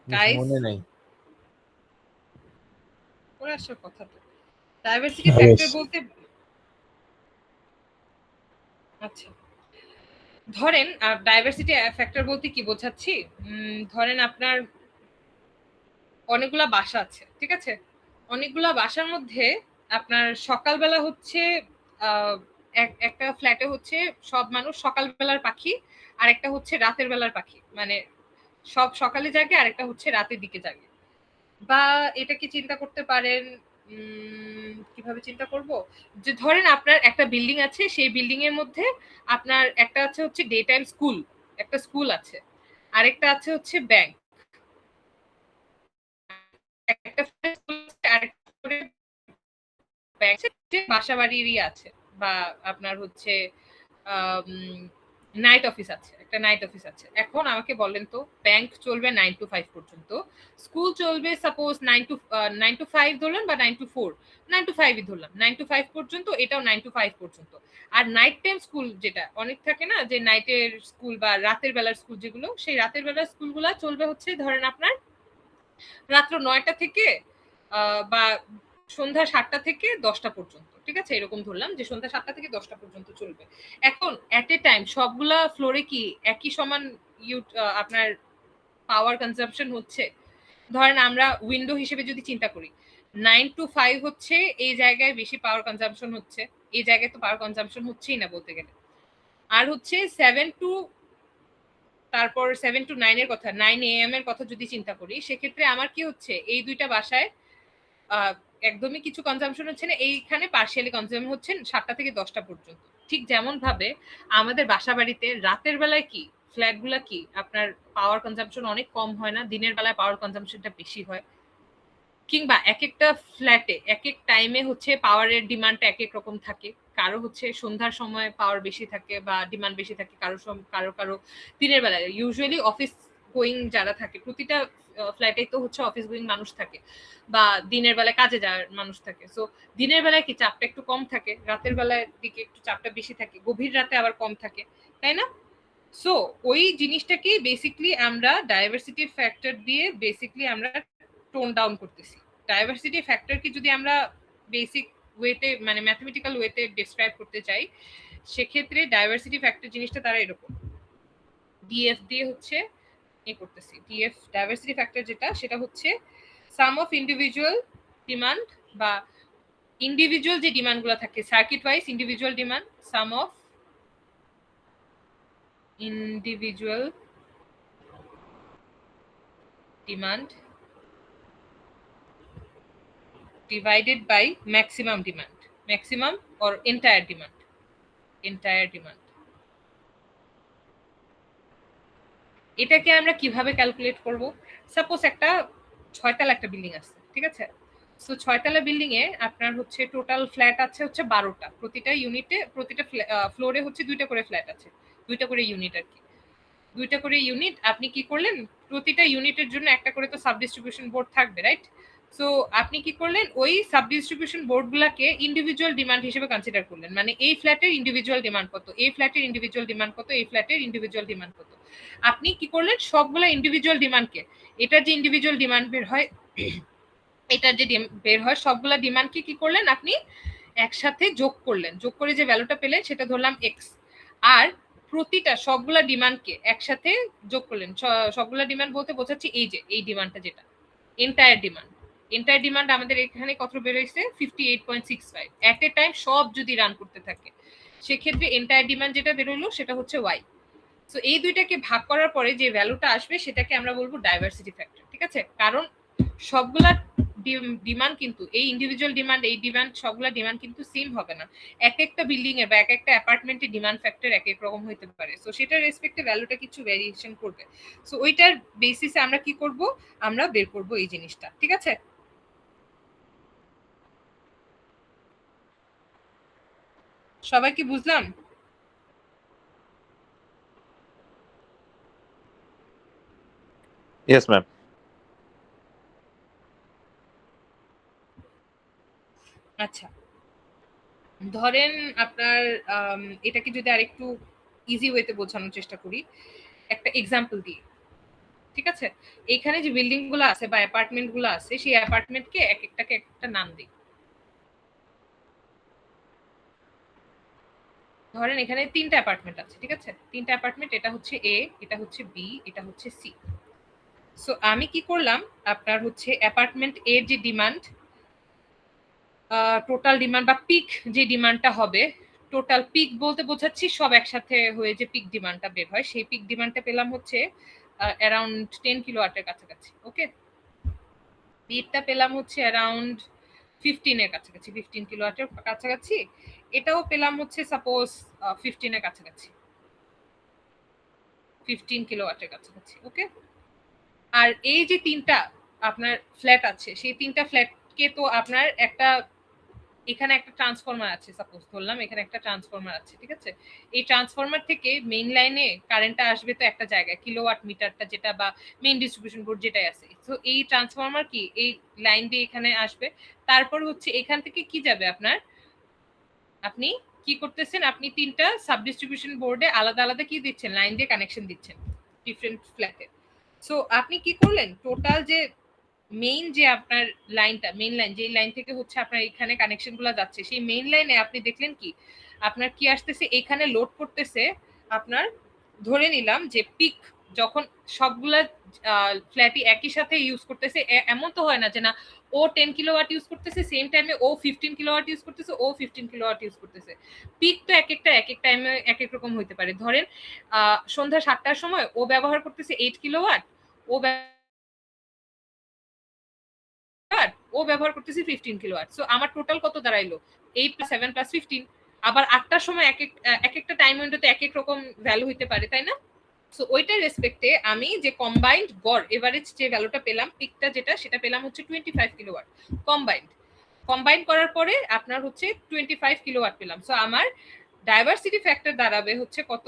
S1: গাইস
S5: মনে নাই।
S1: পড়ে আসার কথা তো। ডাইভার্সিটি ফ্যাক্টর বলতে আচ্ছা ধরেন ডাইভার্সিটি ফ্যাক্টর বলতে কি বোঝাচ্ছি, ধরেন আপনার অনেকগুলা বাসা আছে। ঠিক আছে, অনেকগুলা বাসার মধ্যে আপনার সকালবেলা হচ্ছে একটা ফ্ল্যাটে হচ্ছে সব মানুষ সকালবেলার পাখি, আর একটা হচ্ছে রাতের বেলার পাখি, মানে সব সকালে জাগে আর একটা হচ্ছে রাতের দিকে জাগে। বা এটা কি চিন্তা করতে পারেন, কিভাবে চিন্তা করব, যে ধরেন আপনার একটা বিল্ডিং আছে, সেই বিল্ডিং এর মধ্যে আপনার একটা আছে হচ্ছে ডে টাইম স্কুল, একটা স্কুল আছে, আরেকটা আছে হচ্ছে ব্যাংক, একটা বাসা বাড়িরই আছে, বা আপনার হচ্ছে নাইট অফিস আছে, একটা নাইট অফিস আছে। এখন আমাকে বলেন তো, ব্যাংক চলবে 9 to 5 পর্যন্ত, স্কুল চলবে সাপোজ 9 to 5 ধরলাম, বা 9 to 4, 9 to 5ই ধরলাম, 9 to 5 পর্যন্ত, এটাও 9 to 5 পর্যন্ত। আর নাইট টাইম স্কুল যেটা অনেক থাকে না, যে নাইটের স্কুল বা রাতের বেলার স্কুল যেগুলো, সেই রাতের বেলার স্কুলগুলো চলবে হচ্ছে ধরেন আপনার রাত্র 9টা থেকে বা সন্ধ্যা 7টা থেকে 10টা পর্যন্ত। ঠিক আছে, এরকম ধরলাম যে সন্ধ্যা 7টা থেকে 10টা পর্যন্ত চলবে। এখন এট এ টাইম সবগুলা ফ্লোরে কি একই সমান আপনার পাওয়ার কনজাম্পশন হচ্ছে? ধরেন আমরা উইন্ডো হিসেবে যদি চিন্তা করি, 9 to 5 হচ্ছে এই জায়গায় বেশি পাওয়ার কনজাম্পশন হচ্ছে, এই জায়গায় তো পাওয়ার কনজাম্পশন হচ্ছেই না বলতে গেলে। আর হচ্ছে 7 to তারপর 7 to 9 এর কথা, 9 AM এর কথা যদি চিন্তা করি, সেক্ষেত্রে আমার কি হচ্ছে, এই দুইটা বাসায় একদমই কিছু কনজাম্পশন হচ্ছে না, এইখানে পার্শিয়ালি কনজিউম হচ্ছে 7টা থেকে 10টা পর্যন্ত। ঠিক যেমন ভাবে আমাদের বাসা বাড়িতে রাতের বেলায় কি ফ্ল্যাটগুলা কি আপনার পাওয়ার কনজাম্পশন অনেক কম হয় না, দিনের বেলায় পাওয়ার কনজাম্পশনটা বেশি হয়। কিংবা এক একটা ফ্ল্যাটে এক এক টাইমে হচ্ছে পাওয়ারের ডিমান্ডটা এক এক রকম থাকে, কারো হচ্ছে সন্ধ্যার সময় পাওয়ার বেশি থাকে বা ডিমান্ড বেশি থাকে, কারো কারো দিনের বেলায়। ইউজুয়ালি অফিস গোয়িং যারা থাকে, প্রতিটা ফ্ল্যাটেই তো হচ্ছে অফিস গোয়িং মানুষ থাকে বা দিনের বেলায় কাজে যাওয়ার মানুষ থাকে। সো দিনের বেলায় কি চাপটা একটু কম থাকে, রাতের বেলার দিকে একটু চাপটা বেশি থাকে, গভীর রাতে আবার কম থাকে, তাই না? সো ওই জিনিসটাকে বেসিকলি আমরা ডাইভার্সিটি ফ্যাক্টর দিয়ে বেসিকলি আমরা টোন ডাউন করতেছি। ডাইভার্সিটি ফ্যাক্টরকে যদি আমরা বেসিক ওয়েতে মানে ম্যাথমেটিক্যাল ওয়েতে ডেসক্রাইব করতে চাই, সেক্ষেত্রে ডাইভার্সিটি ফ্যাক্টর জিনিসটা তারা এরকম ডিএফ দিয়ে হচ্ছে করতেছি। ডিএফ ডাইভার্সিটি ফ্যাক্টর যেটা, সেটা হচ্ছে সাম অফ ইন্ডিভিজুয়াল ডিমান্ড বা ইন্ডিভিজুয়াল যে ডিমান্ডগুলো থাকে circuit wise individual demand, some of individual demand divided by maximum demand, maximum or entire demand, এটাকে আমরা কিভাবে ক্যালকুলেট করব? সাপোজ একটা 6 তলা একটা বিল্ডিং আছে, ঠিক আছে? সো 6 তলা বিল্ডিং এ আপনার হচ্ছে টোটাল ফ্ল্যাট আছে হচ্ছে 12টা, প্রতিটা ইউনিটে প্রতিটা ফ্লোরে হচ্ছে 2টা করে ফ্ল্যাট আছে, 2টা করে ইউনিট আর কি, 2টা করে ইউনিট। আপনি কি করলেন, প্রতিটা ইউনিটের জন্য একটা করে তো সাব ডিস্ট্রিবিউশন বোর্ড থাকবে, রাইট? সো আপনি কি করলেন, ওই সাব ডিস্ট্রিবিউশন বোর্ডগুলোকে ইন্ডিভিজুয়াল ডিমান্ড হিসেবে কনসিডার করলেন, মানে এই ফ্ল্যাটের ইন্ডিভিজুয়াল ডিমান্ড কত, এই ফ্ল্যাটের ইন্ডিভিজুয়াল ডিমান্ড কত, এই ফ্ল্যাটের ইন্ডিভিজুয়াল ডিমান্ড কত। আপনি কি করলেন, সবগুলা ইন্ডিভিজুয়াল ডিমান্ডকে, এটার যে ইন্ডিভিজুয়াল ডিমান্ড বের হয়, এটার যে বের হয় সবগুলা ডিমান্ডকে কি করলেন, আপনি একসাথে যোগ করলেন, যোগ করে যে ভ্যালুটা পেলেন সেটা ধরলাম এক্স। আর প্রতিটা সবগুলা ডিমান্ডকে একসাথে যোগ করলেন, সবগুলা ডিমান্ড বলতে বোঝাচ্ছি এই যে এই ডিমান্ডটা যেটা এন্টায়ার ডিমান্ড আমাদের এখানে কত বের হয়েছে, 58.65 এট এ টাইম সব যদি রান করতে থাকে, সেক্ষেত্রে এন্টায়ার ডিমান্ড যেটা বের হলো সেটা হচ্ছে ওয়াই। সো এই দুইটাকে ভাগ করার পরে যে ভ্যালুটা আসবে সেটাকে আমরা বলবো ডাইভার্সিটি ফ্যাক্টর, ঠিক আছে? কারণ সবগুলা ডিমান্ড কিন্তু এই ইন্ডিভিজুয়াল ডিমান্ড, এই ডিমান্ড সবগুলা ডিমান্ড কিন্তু সেম হবে না, এক একটা বিল্ডিং এর বা এক একটা অ্যাপার্টমেন্টের ডিমান্ড ফ্যাক্টর এক এক রকম হতে পারে। সো সেটার রেসপেক্টে ভ্যালুটা কিছু ভেরিয়েশন করবে। সো ওইটার বেসিসে আমরা কি করব, আমরা বের করব এই জিনিসটা, ঠিক আছে? সবাই কি বুঝলাম?
S4: Yes ma'am.
S1: আচ্ছা, ধরেন আপনার এটাকে যদি আরেকটু ইজি ওয়েতে বোঝানোর চেষ্টা করি একটা এক্সাম্পল দিয়ে, ঠিক আছে? এখানে যে বিল্ডিং গুলো আছে বা অ্যাপার্টমেন্ট গুলো আছে, সেই অ্যাপার্টমেন্টকে এক একটাকে একটা নাম দিই। ধরেন এখানে 3টা অ্যাপার্টমেন্ট আছে, ঠিক আছে? 3টা অ্যাপার্টমেন্ট, এটা হচ্ছে এ, এটা হচ্ছে বি, এটা হচ্ছে সি। সো আমি কি করলাম, আপনার হচ্ছে অ্যাপার্টমেন্ট এর যে ডিমান্ড, টোটাল ডিমান্ড বা পিক যে ডিমান্ডটা হবে, টোটাল পিক বলতে বোঝাচ্ছি সব একসাথে হয়ে যে পিক ডিমান্ডটা বের হয়, সেই পিক ডিমান্ডটা পেলাম হচ্ছে অ্যারাউন্ড 10 কিলোওয়াটের কাছাকাছি। ওকে, বিটটা পেলাম হচ্ছে অ্যারাউন্ড 15 এর কাছাকাছি, 15 কিলোওয়াটের কাছাকাছি। এটাও পেলাম হচ্ছে সাপোজ 15 এর কাছাকাছি, 15 কিলোওয়াটের কাছাকাছি। ওকে, আর এই যে 3টা আপনার ফ্ল্যাট আছে, সেই 3টা ফ্ল্যাটকে তো আপনার একটা এখানে একটা ট্রান্সফরমার আছে, সাপোজ ধরলাম এখানে একটা ট্রান্সফরমার আছে, ঠিক আছে? এই ট্রান্সফরমার থেকে মেইন লাইনে কারেন্টটা আসবে তো একটা জায়গায়, কিলোওয়াট মিটারটা যেটা বা মেইন ডিস্ট্রিবিউশন বোর্ড যেটাই আছে। তো এই ট্রান্সফরমার কি এই লাইন দিয়ে এখানে আসবে, তারপর হচ্ছে এখান থেকে কি যাবে আপনার, আপনি কি করতেছেন, আপনি 3টা সাব ডিস্ট্রিবিউশন বোর্ডে আলাদা আলাদা কি দিচ্ছেন, লাইন দিয়ে কানেকশন দিচ্ছেন ডিফারেন্ট ফ্ল্যাটে। সো আপনি কি করলেন, টোটাল যে মেইন যে আপনার লাইনটা, মেইন লাইন যে লাইন থেকে হচ্ছে আপনার এখানে কানেকশন গুলো যাচ্ছে, সেই মেইন লাইনে আপনি দেখলেন কি আপনার কি আসতেছে, এখানে লোড করতেছে আপনার, ধরে নিলাম যে পিক যখন সবগুলা ফ্ল্যাটই একই সাথে ইউজ করতেছে, এমন তো হয় না যে না ও 10 কিলোওয়াট ইউজ করতেছে, সেম টাইমে ও 15 কিলোওয়াট ইউজ করতেছে, ও 15 কিলোওয়াট ইউজ করতেছে। পিক তো এক এক টাইমে এক এক রকম হইতে পারে। ধরেন সন্ধ্যা 7টার সময় ও ব্যবহার করতেছে 8 কিলোওয়াট, ও ব্যবহার করতেছে 15 কিলোওয়াট। সো আমার টোটাল কত দাঁড়াইলো? 8 + 7 + 15। আবার 8টার সময় এক একটা টাইম উইন্ডোতে এক এক রকম ভ্যালু হইতে পারে, তাই না? সো ওইটার রেসপেক্টে আমি যে কম্বাইন্ড গড় এভারেজ যে ভ্যালুটা পেলাম, পিকটা যেটা, সেটা পেলাম হচ্ছে 25 কিলোওয়াট কম্বাইন্ড করার পরে আপনার হচ্ছে 25 কিলোওয়াট পেলাম। সো আমার ডাইভার্সিটি ফ্যাক্টর দাঁড়াবে হচ্ছে কত?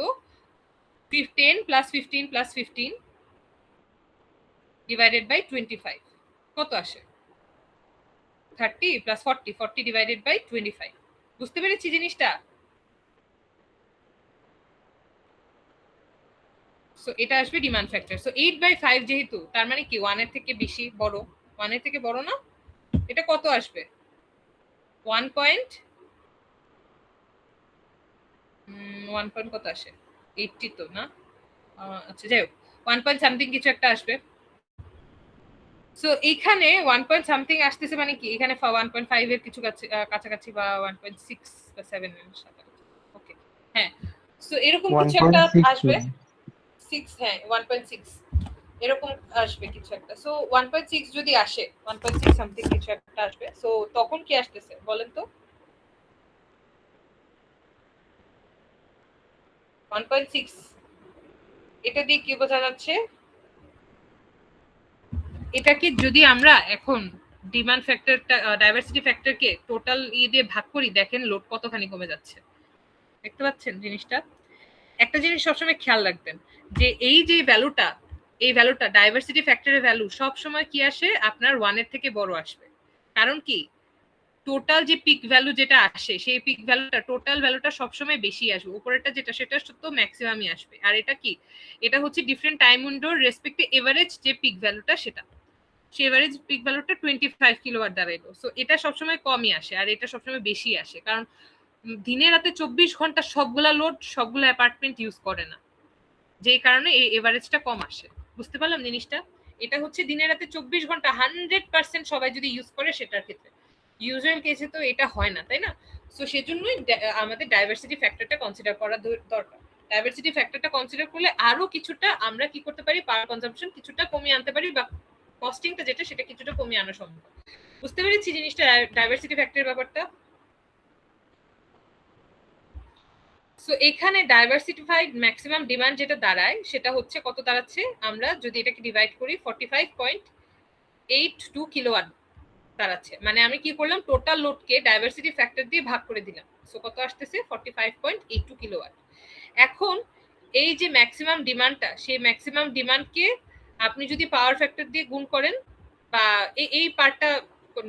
S1: 10 + 15 + 15 ডিভাইডেড বাই 25 কত আসে? 30 + 40 40 ডিভাইডেড বাই 25। বুঝতে পেরেছি জিনিসটা? সো এটা আসবে ডিমান্ড ফ্যাক্টর। সো 8/5 যেহেতু, তার মানে কি 1 এর থেকে বেশি বড়, 1 এর থেকে বড় না? এটা কত আসবে? 1 পয়েন্ট 1 পয়েন্ট কত আসে? 80 তো না? আচ্ছা যাই হোক, 1 পয়েন্ট সামথিং কিছু একটা আসবে। সো এইখানে 1 পয়েন্ট সামথিং আসতেছে মানে কি, এখানে 1.5 এর কিছু কাছাকাছি বা 1.6 বা 7 এর সাথে। ওকে, হ্যাঁ। সো এরকম কিছু একটা
S8: 1.6
S1: আসবে। 6, হ্যাঁ 1.6 এরকম আসবে কিছু একটা। সো 1.6 যদি আসে, 1.6 সামথিং কিছু একটা আসবে। সো তখন কি আসতেছে বলেন তো? 1.6 এটা দিয়ে কি বোঝা যাচ্ছে? এটাকে যদি আমরা এখন ডিমান্ড ফ্যাক্টরটা, ডাইভার্সিটি ফ্যাক্টরকে টোটাল দিয়ে ভাগ করি, দেখেন লোড কতখানি কমে যাচ্ছে। দেখতে পাচ্ছেন জিনিসটা? একটা জিনিস সবসময় খেয়াল রাখবেন যে এই যে ভ্যালুটা, এই ভ্যালুটা ডাইভার্সিটি ফ্যাক্টরের ভ্যালু সব সময় কি আসে? আপনার 1 এর থেকে বড় আসবে। কারণ কি, টোটাল যে পিক ভ্যালু যেটা আসে, সেই পিক ভ্যালুটা, টোটাল ভ্যালুটা সবসময় বেশি আসবে। উপরেরটা যেটা, সেটা তো ম্যাক্সিমামই আসবে। আর এটা কি, এটা হচ্ছে ডিফারেন্ট টাইম উইন্ডোর রেসপেক্টে এভারেজ যে পিক ভ্যালুটা, সেটা সে এভারেজ পিক ভ্যালুটা 25 কিলোওয়াট দাঁড়াইলো। সো এটা সবসময় কমই আসে আর এটা সবসময় বেশি আসে, কারণ দিনে রাতে 24 ঘন্টা সবগুলা লোড, সবগুলা অ্যাপার্টমেন্ট ইউজ করে না, যেই কারণে এই এভারেজটা কম আসে। বুঝতে পারলাম জিনিসটা? এটা হচ্ছে দিনে রাতে 24 ঘন্টা 100% সবাই যদি ইউজ করে, সেটার ক্ষেত্রে। ইউজুয়াল কেসে তো এটা হয় না, তাই না? সো সেজন্যই আমাদের ডাইভার্সিটি ফ্যাক্টরটা কনসিডার করা দরকার। ডাইভার্সিটি ফ্যাক্টরটা কনসিডার করলে আরো কিছুটা আমরা কি করতে পারি, পাওয়ার কনজাম্পশন কিছুটা কমিয়ে আনতে পারি, বা কস্টিংটা যেটা, সেটা কিছুটা কমিয়ে আনা সম্ভব। বুঝতে পেরেছি জিনিসটা, ডাইভার্সিটি ফ্যাক্টরের ব্যাপারটা? সো এখানে ডাইভার্সিফাইড ম্যাক্সিমাম ডিমান্ড যেটা দাঁড়ায়, সেটা হচ্ছে কত দাঁড়াচ্ছে? আমরা যদি এটাকে ডিভাইড করি 45.82 কিলোওয়াট দাঁড়াচ্ছে। মানে আমি কি করলাম, টোটাল লোডকে ডাইভার্সিটি ফ্যাক্টর দিয়ে ভাগ করে দিলাম। সো কত আসতেছে? 45.82 কিলোওয়াট। এখন এই যে ম্যাক্সিমাম ডিমান্ডটা, সেই ম্যাক্সিমাম ডিমান্ডকে আপনি যদি পাওয়ার ফ্যাক্টর দিয়ে গুণ করেন, বা এই পার্টটা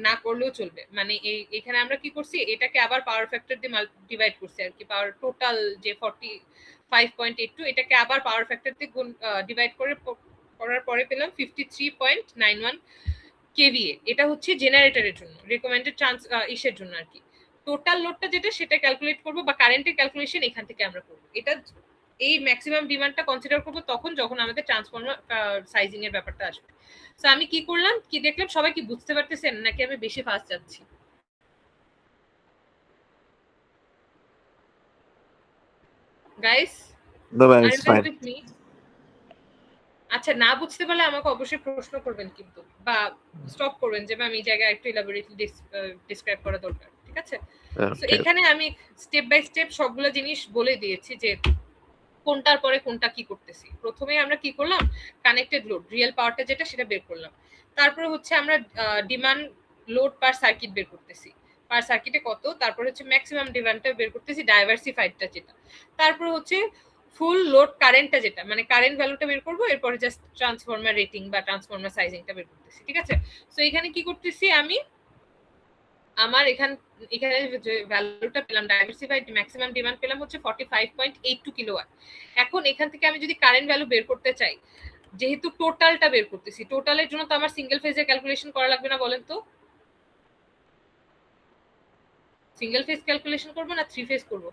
S1: না করলেও চলবে, মানে এখানে আমরা কি করছি, এটাকে আবার পাওয়ার ফ্যাক্টর দিয়ে ডিভাইড করছি আর কি। পাওয়ার টোটাল যে 45.82, এটাকে আবার পাওয়ার ফ্যাক্টর দিয়ে গুণ ডিভাইড করার পরে পেলাম 53.91 কেভিএ। এটা হচ্ছে জেনারেটরের জন্য, রিকমেন্ডেড ইসের জন্য আর কি। টোটাল লোডটা যেটা, সেটা ক্যালকুলেট করব, বা কারেন্টের ক্যালকুলেশন এখান থেকে আমরা করব। এটা এই ম্যাক্সিমাম ডিমান্ডটা কনসিডার করব তখন, যখন আমাদের ট্রান্সফরমার সাইজিং এর ব্যাপারটা আসবে। সো আমি কি করলাম, কি দেখলাম, সবাই কি বুঝতে পারতেছেন নাকি আমি বেশি ফাস্ট যাচ্ছি? গাইস,
S4: No, ma'am,
S1: আর
S4: it's
S1: you
S4: fine.
S1: With me? আচ্ছা, না বুঝতে পারলে আমাকে অবশ্যই প্রশ্ন করবেন কিন্তু, বা স্টপ করবেন যে ম্যাম এই জায়গায় একটু ইলাবোরেটলি ডিসক্রাইব করা দরকার। ঠিক আছে? সো এখানে আমি স্টেপ বাই স্টেপ সবগুলো জিনিস বলে দিয়েছি যে কোনটার পরে কোনটা কি করতেছি। প্রথমে আমরা কি করলাম, কানেক্টেড লোড রিয়েল পাওয়ারটা যেটা, সেটা বের করলাম। তারপরে হচ্ছে আমরা ডিমান্ড লোড পার সার্কিট বের করতেছি, পার সার্কিটে কত। তারপরে হচ্ছে ম্যাক্সিমাম ডিমান্ডটা বের করতেছি, ডাইভার্সিফাইডটা যেটা। তারপরে হচ্ছে ফুল লোড কারেন্টটা যেটা, মানে কারেন্ট ভ্যালুটা বের করবো। এরপরে জাস্ট ট্রান্সফরমার রেটিং বা ট্রান্সফরমার সাইজিংটা বের করতেছি। ঠিক আছে? সো এখানে কি করতেছি আমি, আমার এখানে যে ভ্যালুটা পেলাম, ডাইভার্সিফাইড ম্যাক্সিমাম ডিমান্ড পেলাম হচ্ছে 45.82 কিলোওয়াট। এখন এখান থেকে আমি যদি কারেন্ট ভ্যালু বের করতে চাই, যেহেতু টোটালটা বের করতেছি, টোটালের জন্য তো আমার সিঙ্গেল ফেজে ক্যালকুলেশন করা লাগবে না, বলেন তো? সিঙ্গেল ফেজ ক্যালকুলেশন করবো না থ্রি ফেজ করবো?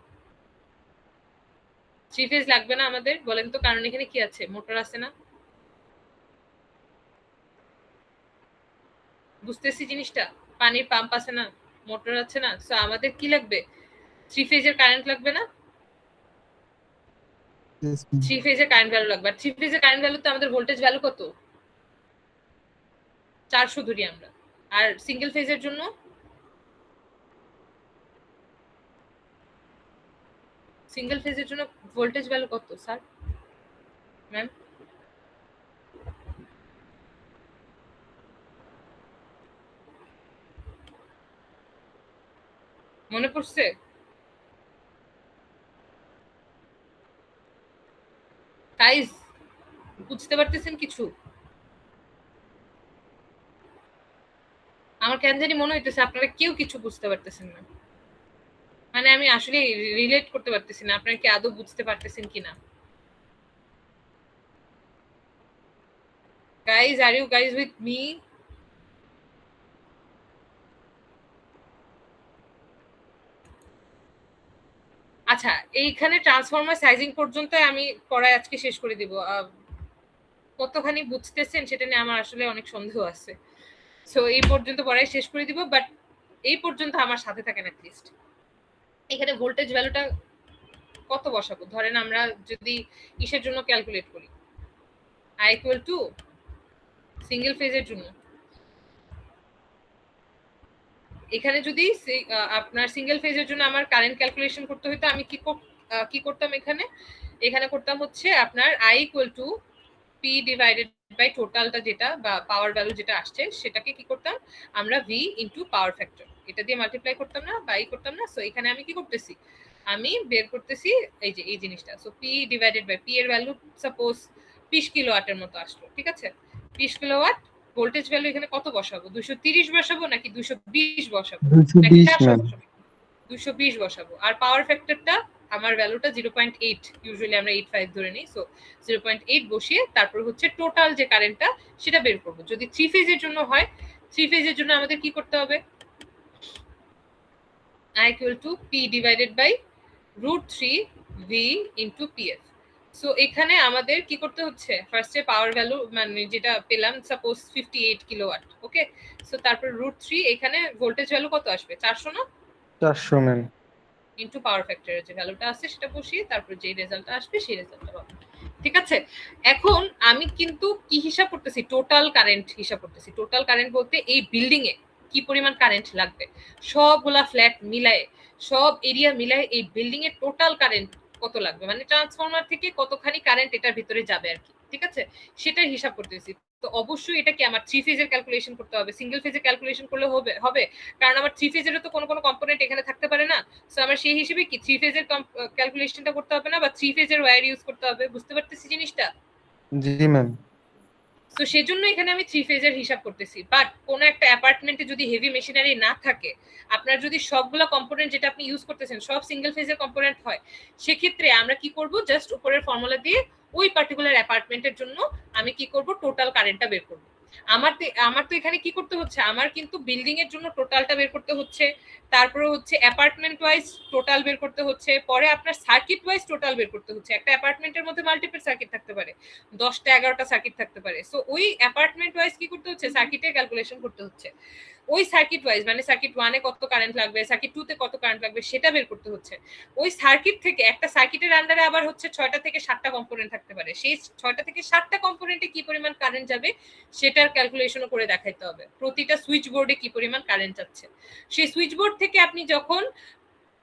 S1: থ্রি ফেজ লাগবে না আমাদের, বলেন তো? কারণ এখানে কি আছে, মোটর আছে না? বুঝতেছি জিনিসটা? পানির পাম্প আছে না, মোটর আছে না, সো আমাদের কি লাগবে? 3 ফেজের কারেন্ট লাগবে না?
S8: Yes, ma'am.
S1: 3 ফেজের কারেন্ট ভ্যালু লাগবে। আর 3 ফেজের কারেন্ট ভ্যালুতে আমাদের ভোল্টেজ ভ্যালু কত? 400 ধরি আমরা। আর সিঙ্গেল ফেজের জন্য ভোল্টেজ ভ্যালু কত স্যার? ম্যাম মনে পড়ছে? গাইস বুঝতে পারতেছেন কিছু? আমার কেন জানি মনে হইতেছে আপনারা কেউ কিছু বুঝতে পারতেছেন না। মানে আমি আসলে রিলেট করতে পারতেছি না আপনারা কি আদৌ বুঝতে পারতেছেন কিনা। Guys, are you guys with me? আচ্ছা, এইখানে ট্রান্সফরমার সাইজিং পর্যন্ত আমি পড়ায় আজকে শেষ করে দিব। কতখানি বুঝতেছেন সেটা নিয়ে আমার আসলে অনেক সন্দেহ আছে। সো এই পর্যন্ত পড়ায় শেষ করে দিব, বাট এই পর্যন্ত আমার সাথে থাকেন অ্যাটলিস্ট। এখানে ভোল্টেজ ভ্যালুটা কত বসাবো? ধরেন আমরা যদি কিসের জন্য ক্যালকুলেট করি, I equal to সিঙ্গেল ফেজের জন্য। এখানে যদি আপনার সিঙ্গেল ফেজের জন্য আমার কারেন্ট ক্যালকুলেশন করতে হইতো, আমি কি করতাম? এখানে করতাম হচ্ছে আপনার I equal to P divided by টোটালটা যেটা বা পাওয়ার ভ্যালু যেটা আসছে সেটাকে কি করতাম আমরা V ইনটু পাওয়ার ফ্যাক্টর এটা দিয়ে মাল্টিপ্লাই করতাম না, বাই করতাম না। সো এখানে আমি কি করতেছি? আমি বের করতেছি এই যে এই জিনিসটা। So P divided by P এর ভ্যালু সাপোজ 20 কিলোওয়াটের মতো আসলো, ঠিক আছে? 20 কিলোওয়াট। ভোল্টেজ ভ্যালু এখানে কত বসাবো? 230 বসাবো নাকি 220 বসাবো?
S8: 220, ma'am.
S1: 220 বসাবো। আর পাওয়ার ফ্যাক্টরটা আমার ভ্যালুটা 0.8, ইউজুয়ালি আমরা 85 ধরে নিই। সো 0.8 বসিয়ে তারপর হচ্ছে টোটাল যে কারেন্টটা সেটা বের করব। যদি 3 ফেজের জন্য হয়, 3 ফেজের জন্য আমাদের কি করতে হবে? I equal to P divided by √3 V into PF. So এখানে আমাদের কি করতে হচ্ছে? ফার্স্টে পাওয়ার ভ্যালু মানে যেটা পেলাম সাপোজ 58 কিলোওয়াট, ওকে? সো তারপর √3 এখানে ভোল্টেজ ভ্যালু কত আসবে? 400 না?
S8: 400, ma'am.
S1: ইনটু পাওয়ার ফ্যাক্টরের যে ভ্যালুটা আছে সেটা বসিয়ে তারপর যে রেজাল্টটা আসবে সেই রেজাল্টটা পাবো, ঠিক আছে? এখন আমি কিন্তু কি হিসাব করতেছি? টোটাল কারেন্ট হিসাব করতেছি। টোটাল কারেন্ট বলতে এই বিল্ডিং এ কি পরিমাণ কারেন্ট লাগবে, সবগুলা ফ্ল্যাট মিলায়ে, সব এরিয়া মিলায়ে এই বিল্ডিং এর টোটাল কারেন্ট কত লাগবে, মানে ট্রান্সফরমার থেকে কতখানি কারেন্ট এটার ভিতরে যাবে আর কি, ঠিক আছে? সেটাই হিসাব করতেছি। তো অবশ্যই এটা কি আমার 3 ফেজের ক্যালকুলেশন করতে হবে, সিঙ্গেল ফেজের ক্যালকুলেশন করলে হবে, কারণ আমার 3 ফেজেরও তো কোনো কম্পোনেন্ট এখানে থাকতে পারে না। সো আমার সেই হিসেবে কি 3 ফেজের ক্যালকুলেশনটা করতে হবে না, বা 3 ফেজের ওয়্যার ইউজ করতে হবে। বুঝতে পারতেছি জিনিসটা?
S8: জি, ma'am.
S1: তো সেজন্য এখানে আমি 3 ফেজের হিসাব করতেছি। বাট কোন একটা অ্যাপার্টমেন্টে যদি হেভি মেশিনারি না থাকে, আপনার যদি সবগুলা কম্পোনেন্ট যেটা আপনি ইউজ করতেছেন সব সিঙ্গেল ফেজের কম্পোনেন্ট হয়, সেক্ষেত্রে আমরা কি করব? জাস্ট উপরের ফর্মুলা দিয়ে ওই পার্টিকুলার অ্যাপার্টমেন্টের জন্য আমি কি করব? টোটাল কারেন্টটা বের করব। আমার তো এখানে কি করতে হচ্ছে? আমার কিন্তু বিল্ডিং এর জন্য টোটালটা বের করতে হচ্ছে, তারপরে হচ্ছে অ্যাপার্টমেন্ট ওয়াইজ টোটাল বের করতে হচ্ছে, পরে আপনার সার্কিট ওয়াইজ টোটাল বের করতে হচ্ছে। একটা অ্যাপার্টমেন্টের মধ্যে মাল্টিপল সার্কিট থাকতে পারে, 10টা 11টা সার্কিট থাকতে পারে। সো ওই অ্যাপার্টমেন্ট ওয়াইজ কি করতে হচ্ছে? সার্কিটের ক্যালকুলেশন করতে হচ্ছে। ওই সার্কিট ওয়াইজ মানে সার্কিট 1 এ কত কারেন্ট লাগবে, সার্কিট 2 তে কত কারেন্ট লাগবে সেটা বের করতে হচ্ছে। ওই সার্কিট থেকে একটা সার্কিটের আন্ডারে আবার হচ্ছে 6টা থেকে 7টা কম্পোনেন্ট থাকতে পারে, সেই 6টা থেকে 7টা কম্পোনেন্টে কি পরিমাণ কারেন্ট যাবে সেটার ক্যালকুলেশনও করে দেখাইতে হবে। প্রতিটা সুইচ বোর্ডে কি পরিমাণ কারেন্ট যাচ্ছে, সেই সুইচ বোর্ড থেকে আপনি যখন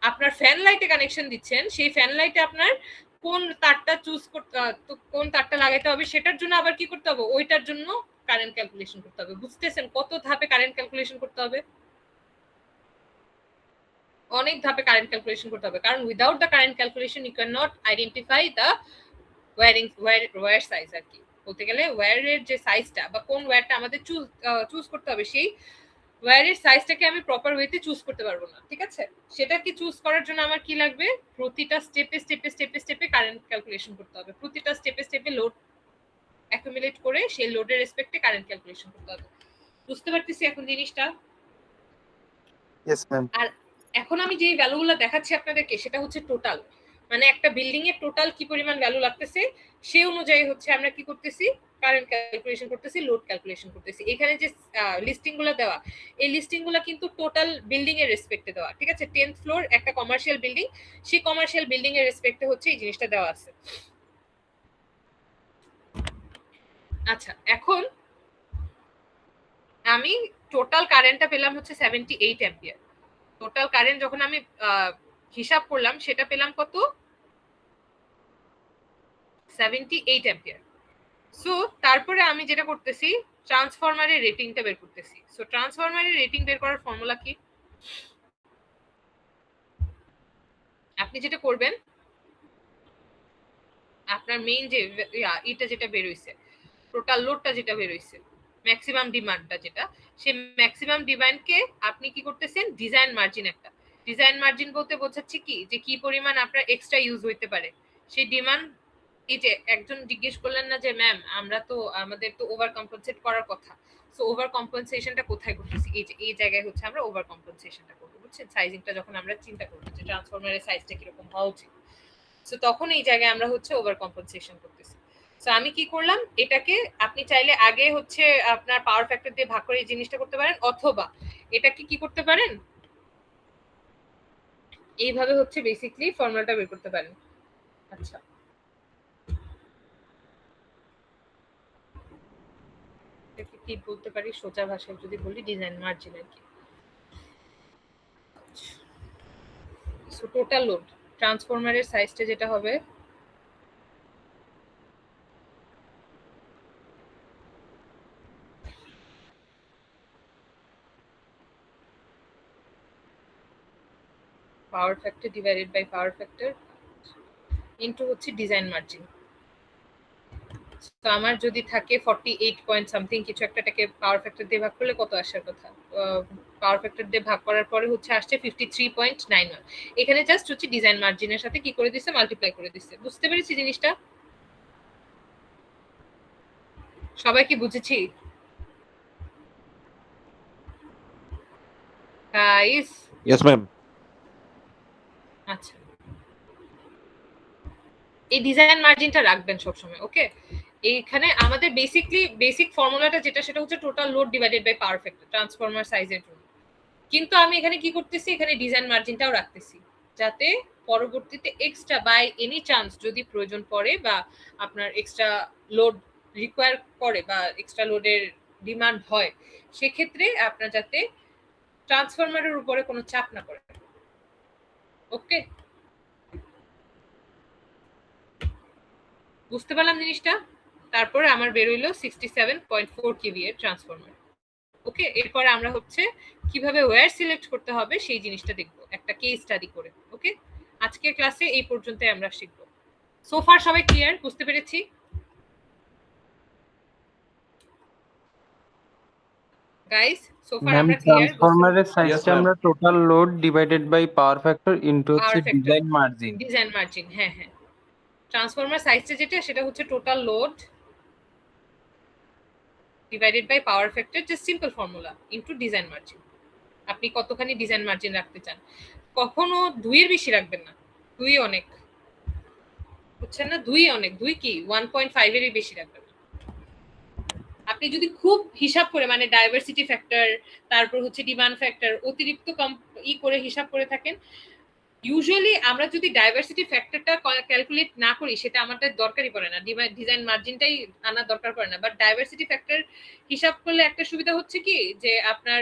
S1: আপনার ফ্যান লাইটে কানেকশন দিচ্ছেন, সেই ফ্যান লাইটে আপনার কোন তারটা চুজ করতে, কোন তারটা লাগাইতে হবে সেটার জন্য আবার কি করতে হবে? ওইটার জন্য কারেন্ট ক্যালকুলেশন করতে হবে। বুঝতেছেন কত ধাপে কারেন্ট ক্যালকুলেশন করতে হবে? অনেক ধাপে কারেন্ট ক্যালকুলেশন করতে হবে, কারণ without the current calculation you can not identify the wire size. আর কি বলতে গেলে ওয়্যারের যে সাইজটা বা কোন ওয়্যারটা আমাদের চুজ করতে হবে, সেই ওয়্যারের সাইজটাকে আমি প্রপার ওয়েতে চুজ করতে পারবো না, ঠিক আছে? সেটাকে চুজ করার জন্য আমার কি লাগবে? প্রতিটা স্টেপে কারেন্ট ক্যালকুলেশন করতে হবে। প্রতিটা স্টেপে লোড অ্যাকুমুলেট করে সেই লোডের রেসপেক্টে কারেন্ট ক্যালকুলেশন করতে হবে। বুঝতে পারতেছি এখন জিনিসটা?
S8: Yes, ma'am.
S1: আর এখন আমি যে ভ্যালুগুলো দেখাচ্ছি আপনাদেরকে সেটা হচ্ছে টোটাল, মানে একটা বিল্ডিং এর টোটাল কি পরিমাণ ভ্যালু লাগতেছে সেই অনুযায়ী হচ্ছে আমরা কি করতেছি? কারেন্ট ক্যালকুলেশন করতেছি, লোড ক্যালকুলেশন করতেছি। এখানে যে লিস্টিং গুলো দেওয়া, এই লিস্টিং গুলো কিন্তু টোটাল বিল্ডিং এর রেসপেক্টে দেওয়া, ঠিক আছে? 10th ফ্লোর একটা কমার্শিয়াল বিল্ডিং, সেই কমার্শিয়াল বিল্ডিং এর রেসপেক্টে হচ্ছে এই জিনিসটা দেওয়া আছে। আচ্ছা, এখন আমি টোটাল কারেন্টটা পেলাম হচ্ছে 78 অ্যাম্পিয়ার। টোটাল কারেন্ট যখন আমি হিসাব করলাম সেটা পেলাম কত? 78 অ্যাম্পিয়ার। সো তারপরে আমি যেটা করতেছি, ট্রান্সফরমারের রেটিংটা বের করতেছি। সো ট্রান্সফরমারের রেটিং বের করার ফর্মুলা কি? আপনি যেটা করবেন, আপনার মেইন যে এটা যেটা বের হইছে, টোটাল লোডটা যেটা বের হইছে, ম্যাক্সিমাম ডিমান্ডটা যেটা, সেই ম্যাক্সিমাম ডিমান্ডকে আপনি কি করতেছেন, ডিজাইন মার্জিন একটা। ডিজাইন মার্জিন বলতে বোঝাচ্ছে কি, যে কি পরিমাণ আপনার এক্সট্রা ইউজ হইতে পারে সেই ডিমান্ড। এই যে একজন জিজ্ঞেস করলেন না যে ম্যাম আমরা তো আমাদের তো ওভার কম্পেনসেট করার কথা, সো ওভার কম্পেনসেশনটা কোথায় করতেছি? এই যে এই জায়গায় হচ্ছে আমরা ওভার কম্পেনসেশনটা করবো, বুঝছেন? সাইজিংটা যখন আমরা চিন্তা করবো যে ট্রান্সফরমারের সাইজটা কিরকম হওয়া উচিত, সো তখন এই জায়গায় আমরা হচ্ছে ওভার কম্পেনসেশন করতেছি। সো আমি কি করলাম, এটাকে আপনি চাইলে আগে হচ্ছে আপনার পাওয়ার ফ্যাক্টর দিয়ে ভাগ করে এই জিনিসটা করতে পারেন, অথবা এটাকে কি করতে পারেন, এইভাবে হচ্ছে বেসিক্যালি ফর্মুলাটা বের করতে পারেন। আচ্ছা, এটাকে কি বলতে পারি সোজা ভাষায় যদি বলি, ডিজাইন মার্জিন আর কি। সো টোটাল লোড ট্রান্সফরমারের সাইজটা যেটা হবে, power factor divided by power factor into হচ্ছে ডিজাইন মার্জিন। তো আমার যদি থাকে 48 পয়েন্ট সামথিং কিছু একটাকে পাওয়ার ফ্যাক্টর দিয়ে ভাগ করলে কত আসার কথা? পাওয়ার ফ্যাক্টর দিয়ে ভাগ করার পরে হচ্ছে আসছে 53.91। এখানে জাস্ট হচ্ছে ডিজাইন মার্জিনের সাথে কি করে দিচ্ছে, মাল্টিপ্লাই করে দিচ্ছে। বুঝতে পেরেছি জিনিসটা? সবাই কি বুঝেছি গাইস?
S4: Yes ma'am.
S1: আচ্ছা, এই ডিজাইন মার্জিনটা রাখবেন সবসময়, ওকে? এইখানে আমাদের বেসিক ফর্মুলাটা যেটা, সেটা হচ্ছে total load divided by power factor transformer সাইজের জন্য। কিন্তু আমি এখানে কি করতেছি, এখানে ডিজাইন মার্জিনটাও রাখতেছি, যাতে পরবর্তীতে এক্সট্রা বাই এনি চান্স যদি প্রয়োজন পড়ে বা আপনার এক্সট্রা লোড রিকোয়ার করে বা এক্সট্রা লোডের ডিমান্ড হয়, সেক্ষেত্রে আপনার যাতে ট্রান্সফরমারের উপরে কোনো চাপ না পড়ে। ওকে, বুঝতে পারলাম জিনিসটা? তারপরে আমার বের হইলো 67.4 কেভি এর ট্রান্সফরমার। ওকে, এরপরে আমরা হচ্ছে কিভাবে ওয়্যার সিলেক্ট করতে হবে সেই জিনিসটা দেখবো একটা কেস স্টাডি করে। ওকে, আজকের ক্লাসে এই পর্যন্তই আমরা শিখব। সোফার সবাই ক্লিয়ার? বুঝতে পেরেছি গাইস? সোফার
S8: ম্যাম
S1: আমরা ক্লিয়ার?
S8: ট্রান্সফরমারের সাইজটা
S3: ma'am.
S8: আমরা total load divided by power factor into হচ্ছে
S1: Power factor.
S8: Design margin.
S1: Design margin, হ্যাঁ হ্যাঁ। ট্রান্সফরমার সাইজটা যেটা, সেটা হচ্ছে total load divided by power factor, just simple formula, into design margin. আপনি কতখানি ডিজাইন মার্জিন রাখতে চান। কখনো 2 এর বেশি রাখবেন না, 2 অনেক, বুঝছেন না? 2 অনেক, 2 কি 1.5 এরই বেশি রাখবেন না। আপনি যদি খুব হিসাব করে মানে ডাইভার্সিটি ফ্যাক্টর, তারপর হচ্ছে ডিমান্ড ফ্যাক্টর অতিরিক্ত করে হিসাব করে থাকেন, ইউজুয়ালি আমরা যদি ডাইভার্সিটি ফ্যাক্টরটা ক্যালকুলেট না করি, সেটা আমাদের দরকারই পড়ে না, ডিজাইন মার্জিনটাই আনার দরকার পড়ে না। বাট ডাইভার্সিটি ফ্যাক্টর হিসাব করলে একটা সুবিধা হচ্ছে কি, যে আপনার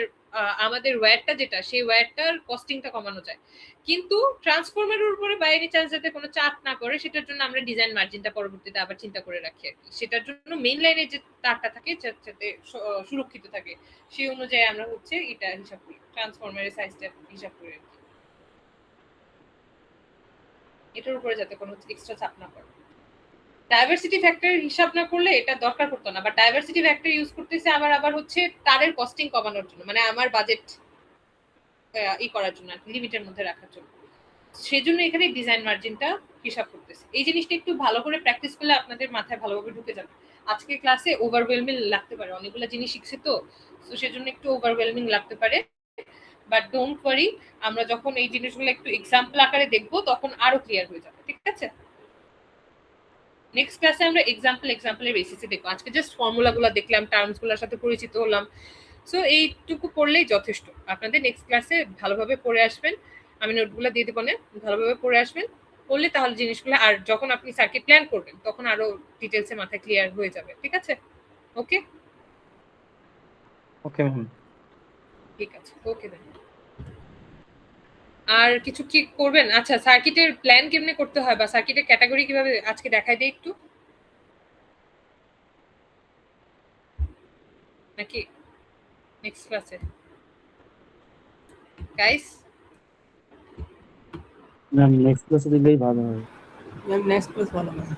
S1: আমাদের ওয়্যারটা যেটা, সেই ওয়্যারটার কস্টিংটা কমানো যায়। কিন্তু ট্রান্সফরমারের উপরে বাইরে চান্স যাতে কোনো চাপ না করে, সেটার জন্য আমরা ডিজাইন মার্জিনটা পরবর্তীতে আবার চিন্তা করে রাখি আর কি। সেটার জন্য মেইন লাইনে যে তারটা থাকে যাতে সুরক্ষিত থাকে, সেই অনুযায়ী আমরা হচ্ছে এটা হিসাব করি, ট্রান্সফরমারের সাইজটা হিসাব করি আর কি, এটার উপরে যাতে কোনো এক্সট্রা চাপ না পড়ে। ডাইভার্সিটি ফ্যাক্টর হিসাব না করলে এটা দরকার পড়তো না, বাট ডাইভার্সিটি ফ্যাক্টর ইউজ করতেছে আবার হচ্ছে তারের কস্টিং কমানোর জন্য, মানে আমার বাজেট করার জন্য, লিমিটের মধ্যে রাখার জন্য। সেজন্য এখানে ডিজাইন মার্জিনটা হিসাব করতেছে। এই জিনিসটা একটু ভালো করে প্র্যাকটিস করলে আপনাদের মাথায় ভালোভাবে ঢুকে যাবে। আজকে ক্লাসে ওভারওয়েলমিং লাগতে পারে, অনেকগুলো জিনিস শিখছে তো সেজন্য একটু ওভারওয়েলমিং লাগতে পারে, বাট ডোন্ট ওয়ারি, আমরা যখন এই জিনিসগুলো একটু এক্সাম্পল আকারে দেখবো তখন আরো ক্লিয়ার হয়ে যাবে। ঠিক আছে? নেক্সট ক্লাসে আমরা এক্সাম্পলের বেসিসে দেখবো। আজকে জাস্ট ফর্মুলাগুলো দেখলাম, টার্মসগুলোর সাথে পরিচিত হলাম। সো এইটুকু পড়লেই যথেষ্ট। আপনাদের নেক্সট ক্লাসে ভালোভাবে পড়ে আসবেন, আমি নোটগুলো দিয়ে দেবো না, ভালোভাবে পড়ে আসবেন, পড়লে তাহলে জিনিসগুলো আর যখন আপনি সার্কিট প্ল্যান করবেন তখন আরো ডিটেলসে মাথায় ক্লিয়ার হয়ে যাবে। ঠিক আছে? ওকে
S2: ওকে ম্যাম।
S1: ঠিক আছে, ওকে দেন। আর কিছু কি করবেন? আচ্ছা, সার্কিটের প্ল্যান কেমনে করতে হয় বা সার্কিটের ক্যাটাগরি কিভাবে আজকে দেখাই দিই একটু, নাকি নেক্সট ক্লাসে গাইস?
S2: ম্যাম নেক্সট ক্লাসে দিলেই ভালো হয়।
S10: ম্যাম নেক্সট ক্লাস ভালো ম্যাম।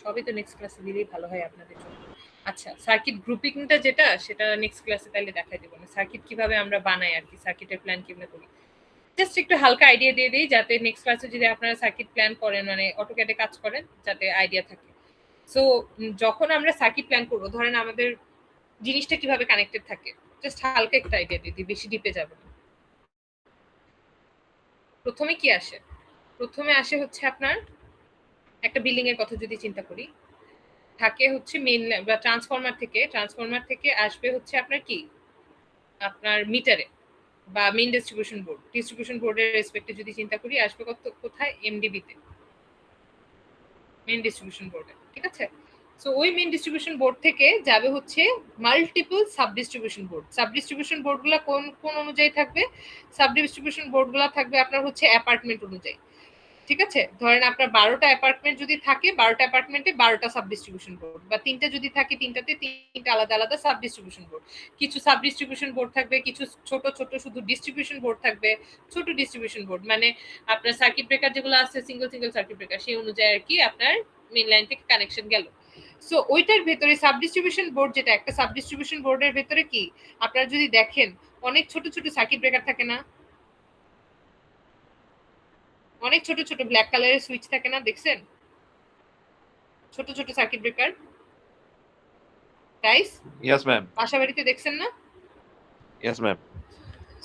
S1: সবই তো নেক্সট ক্লাসে দিলেই ভালো হয় আপনাদের জন্য। আচ্ছা, সার্কিট গ্রুপিংটা যেটা, সেটা নেক্সট ক্লাসে তাহলে দেখাই দেবো না। সার্কিট কিভাবে আমরা বানাই আর কি, সার্কিটের প্ল্যান কিভাবে করি, জাস্ট একটু হালকা আইডিয়া দিয়ে দিই, যাতে নেক্সট ক্লাসে যদি আপনারা সার্কিট প্ল্যান করেন, মানে অটোক্যাডে কাজ করেন, যাতে আইডিয়া থাকে। সো যখন আমরা সার্কিট প্ল্যান করবো, ধরেন আমাদের জিনিসটা কিভাবে কানেক্টেড থাকে, জাস্ট হালকা একটা আইডিয়া দিয়ে দিই, বেশি ডিপে যাবে না। প্রথমে কি আসে? প্রথমে আসে হচ্ছে আপনার একটা বিল্ডিং এর কথা যদি চিন্তা করি, থাকে হচ্ছে মেইন বা ট্রান্সফরমার থেকে আসবে হচ্ছে আপনার কি, আপনার মিটারে বা মেইন ডিস্ট্রিবিউশন বোর্ডের রেসপেক্টে যদি চিন্তা করি, আসবে কোথায়? এমডিবি তে, মেইন ডিস্ট্রিবিউশন বোর্ডে। ঠিক আছে? সো ওই মেইন ডিস্ট্রিবিউশন বোর্ড থেকে যাবে হচ্ছে মাল্টিপল সাব ডিস্ট্রিবিউশন বোর্ডগুলো কোন কোন অনুযায়ী থাকবে? সাব ডিস্ট্রিবিউশন বোর্ডগুলো থাকবে আপনার হচ্ছে অ্যাপার্টমেন্ট অনুযায়ী। ঠিক আছে? ধরেন আপনার 12টা অ্যাপার্টমেন্ট যদি থাকে, 12টা অ্যাপার্টমেন্টে 12টা সাব ডিস্ট্রিবিউশন বোর্ড, বা 3টা যদি থাকে 3টাতে 3টা আলাদা আলাদা সাব ডিস্ট্রিবিউশন বোর্ড। কিছু সাব ডিস্ট্রিবিউশন বোর্ড থাকবে, কিছু ছোট ছোট শুধু ডিস্ট্রিবিউশন বোর্ড থাকবে। ছোট ডিস্ট্রিবিউশন বোর্ড মানে আপনার সার্কিট ব্রেকার যেগুলো আছে, সিঙ্গেল সার্কিট ব্রেকার, সেই অনুযায়ী আর কি আপনার মেইন লাইন থেকে কানেকশন গেল। সো ওইটার ভেতরে সাব ডিস্ট্রিবিউশন বোর্ড, যেটা একটা সাব ডিস্ট্রিবিউশন বোর্ডের ভেতরে কি আপনারা যদি দেখেন, অনেক ছোট ছোট সার্কিট ব্রেকার থাকে না? অনেক ছোট ছোট ব্ল্যাক কালারের সুইচ থাকে না? দেখছেন ছোট ছোট circuit breaker guys?
S4: Yes ma'am.
S1: বাসা বাড়িতে দেখছেন না?
S4: Yes ma'am.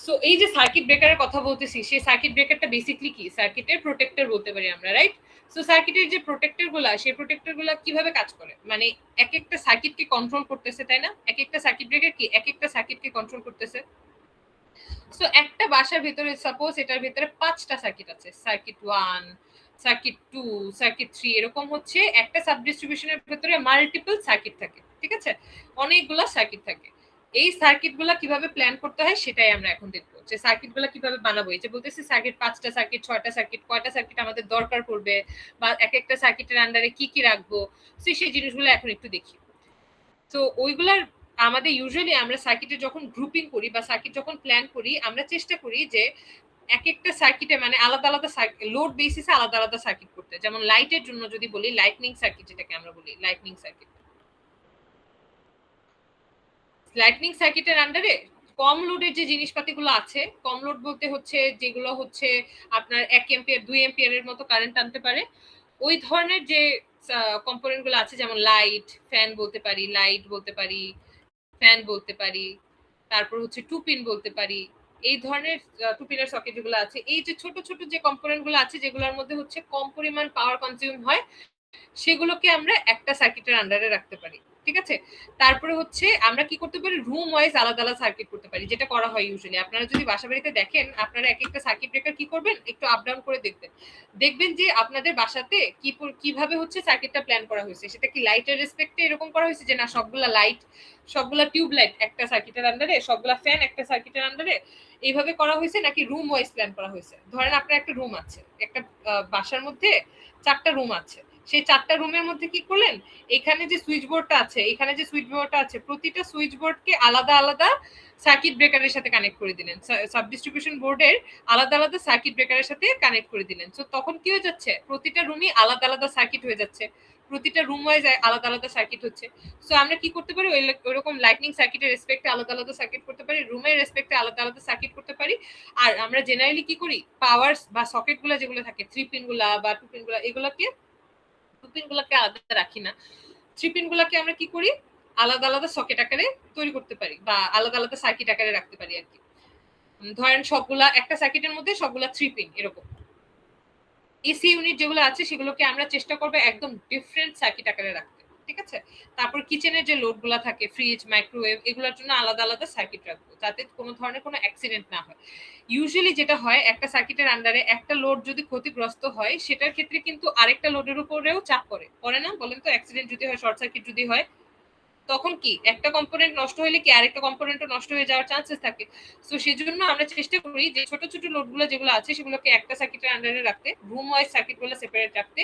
S1: সো এই যে সার্কিট ব্রেকারের কথা বলতেছি, সেই সার্কিট ব্রেকারটা বেসিক্যালি কি? সার্কিটের প্রোটেক্টর বলতে পারি আমরা, রাইট? সো সার্কিটের যে প্রোটেক্টর গুলা, সেই প্রোটেক্টর গুলা কিভাবে কাজ করে, মানে এক একটা সার্কিটকে কন্ট্রোল করতেছে, তাই না? এক একটা সার্কিট ব্রেকার কি এক একটা সার্কিটকে কন্ট্রোল করতেছে। সো একটা বাসার ভিতরে সাপোজ এটার ভিতরে 5টা সার্কিট আছে, সার্কিট 1, সার্কিট 2, সার্কিট 3, এরকম হচ্ছে একটা সাব ডিস্ট্রিবিউশনের ভিতরে মাল্টিপল সার্কিট থাকে। ঠিক আছে? অনেকগুলো সার্কিট থাকে। এই সার্কিটগুলো কিভাবে প্ল্যান করতে হয় সেটাই আমরা এখন দেখবো, যে সার্কিটগুলো কিভাবে বানাবো। এই যে বলতেছি সার্কিট 5টা সার্কিট, 6টা সার্কিট, কয়টা সার্কিট আমাদের দরকার পড়বে, বা এক একটা সার্কিটের আন্ডারে কি কি রাখবো, সেই জিনিসগুলো এখন একটু দেখি। তো ওইগুলার আমাদের ইউজুয়ালি আমরা সার্কিটে যখন গ্রুপিং করি বা সার্কিট যখন প্ল্যান করি, আমরা চেষ্টা করি যে এক একটা সার্কিটে মানে আলাদা আলাদা লোড বেসিসে আলাদা আলাদা সার্কিট করতে। যেমন লাইটের জন্য যদি বলি, লাইটনিং সার্কিট, যেটাকে আমরা বলি লাইটনিং সার্কিটের আন্ডারে কম লোডের যে জিনিসপাতিগুলো আছে, কম লোড বলতে হচ্ছে যেগুলো হচ্ছে আপনার 1 এম্পিয়ার 2 এম্পিয়ারের মতো কারেন্ট আনতে পারে, ওই ধরনের যে কম্পোনেন্ট গুলো আছে, যেমন লাইট ফ্যান বলতে পারি, ফ্যান বলতে পারি, তারপর হচ্ছে টু পিন বলতে পারি, এই ধরনের টু পিনের সকেট যেগুলো আছে, এই যে ছোট ছোট যে কম্পোনেন্ট গুলো আছে, যেগুলোর মধ্যে হচ্ছে কম পরিমাণ পাওয়ার কনজিউম হয়, সেগুলোকে আমরা একটা সার্কিটের আন্ডারে রাখতে পারি। ঠিক আছে? তারপরে হচ্ছে আমরা কি করতে পারি, রুম ওয়াইজ আলাদা আলাদা সার্কিট করতে পারি, যেটা করা হয় ইউজুয়ালি। আপনারা যদি বাসা বাড়িতে দেখেন, আপনারা এক একটা সার্কিট ব্রেকার কি করবেন, একটু আপ ডাউন করে দেখবেন যে আপনাদের বাসাতে কিভাবে হচ্ছে সার্কিটটা প্ল্যান করা হয়েছে। সেটা কি লাইটের রেসপেক্টে এরকম করা হয়েছে যে না সবগুলা লাইট, সবগুলা টিউব লাইট একটা সার্কিটের আন্ডারে, সবগুলা ফ্যান একটা সার্কিটের আন্ডারে, এইভাবে করা হয়েছে, নাকি রুম ওয়াইজ প্ল্যান করা হয়েছে? ধরেন আপনার একটা রুম আছে, একটা বাসার মধ্যে 4টা রুম আছে, সেই 4টা রুমের মধ্যে কি করলেন, এখানে যে সুইচ বোর্ডটা আছে, প্রতিটা সুইচ বোর্ডকে আলাদা আলাদা সার্কিট ব্রেকারের সাথে কানেক্ট করে দিলেন, সাব ডিস্ট্রিবিউশন বোর্ডের আলাদা আলাদা সার্কিট ব্রেকারের সাথে কানেক্ট করে দিলেন। সো তখন কি হয়ে যাচ্ছে, প্রতিটা রুমই আলাদা আলাদা সার্কিট হয়ে যাচ্ছে, প্রতিটা রুম ওয়াইজ আলাদা আলাদা সার্কিট হচ্ছে। সো আমরা কি করতে পারি, ওইরকম লাইটনিং সার্কিটের রেসপেক্টে আলাদা আলাদা সার্কিট করতে পারি, রুমের রেসপেক্টে আলাদা আলাদা সার্কিট করতে পারি। আর আমরা জেনারেলি কি করি, পাওয়ার বা সকেট গুলা যেগুলো থাকে, 3 পিন গুলা বা 2 পিন গুলা, এগুলোকে 2 পিন গুলাকে আলাদা রাখি না, 3 পিন গুলাকে আমরা কি করি, আলাদা আলাদা সকেট আকারে তৈরি করতে পারি, বা আলাদা আলাদা সার্কিট আকারে রাখতে পারি আর কি। ধরেন সবগুলা একটা সার্কিটের মধ্যে সবগুলা 3 পিন, এরকম এসি ইউনিট যেগুলো আছে সেগুলোকে আমরা চেষ্টা করবো একদম ডিফারেন্ট সার্কিট আকারে রাখতে, ঠিক আছে? তারপর কিচেনের যে লোডগুলো থাকে, ফ্রিজ, মাইক্রোওয়েভ, এগুলোর জন্য আলাদা আলাদা সার্কিট রাখবো যাতে কোনো ধরনের কোনো অ্যাক্সিডেন্ট না হয়। ইউজুয়ালি যেটা হয়, একটা সার্কিটের আন্ডারে একটা লোড যদি ক্ষতিগ্রস্ত হয় সেটার ক্ষেত্রে কিন্তু আরেকটা লোডের উপরেও চাপ পড়ে না? বলেন তো, অ্যাক্সিডেন্ট যদি হয়, শর্ট সার্কিট যদি হয়, তখন কি একটা কম্পোনেন্ট নষ্ট হলে কি আরেকটা কম্পোনেন্টও নষ্ট হয়ে যাওয়ার চান্সেস থাকে। সো সেজন্য আমরা চেষ্টা করি যে ছোট ছোট লোডগুলো যেগুলো আছে সেগুলোকে একটা সার্কিটের আন্ডারে রাখতে, রুম ওয়াইজ সার্কিটগুলো সেপারেট রাখতে,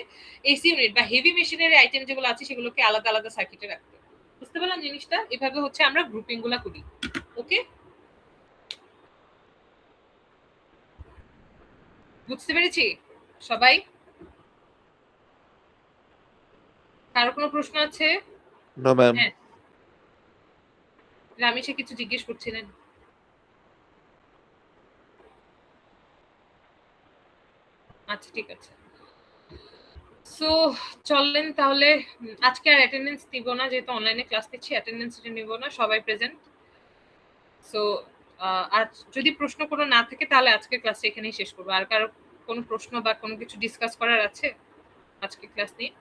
S1: এসি ইউনিট বা হেভি মেশিনারি আইটেম যেগুলো আছে সেগুলোকে আলাদা আলাদা সার্কিটে রাখতে। বুঝতে পারলাম জিনিসটা? এভাবে হচ্ছে আমরা গ্রুপিং গুলা করি। ওকে, বুঝতে পেরেছি সবাই? কারো কোনো প্রশ্ন আছে?
S4: No ma'am.
S1: হ্যাঁ, রামেশে কিছু জিজ্ঞেস করছিলেন। আচ্ছা, ঠিক আছে। সো চলেন তাহলে, আজকে আর অ্যাটেন্ডেন্স দিব না, যেহেতু অনলাইনে ক্লাস নিচ্ছি, অ্যাটেন্ডেন্স নিব না, সবাই প্রেজেন্ট। সো আজ যদি প্রশ্ন কোনো না থাকে তাহলে আজকে ক্লাসটা এখানেই শেষ করবো। আর কারো কোনো প্রশ্ন বা কোনো কিছু ডিসকাস করার আছে আজকে ক্লাস নিয়ে?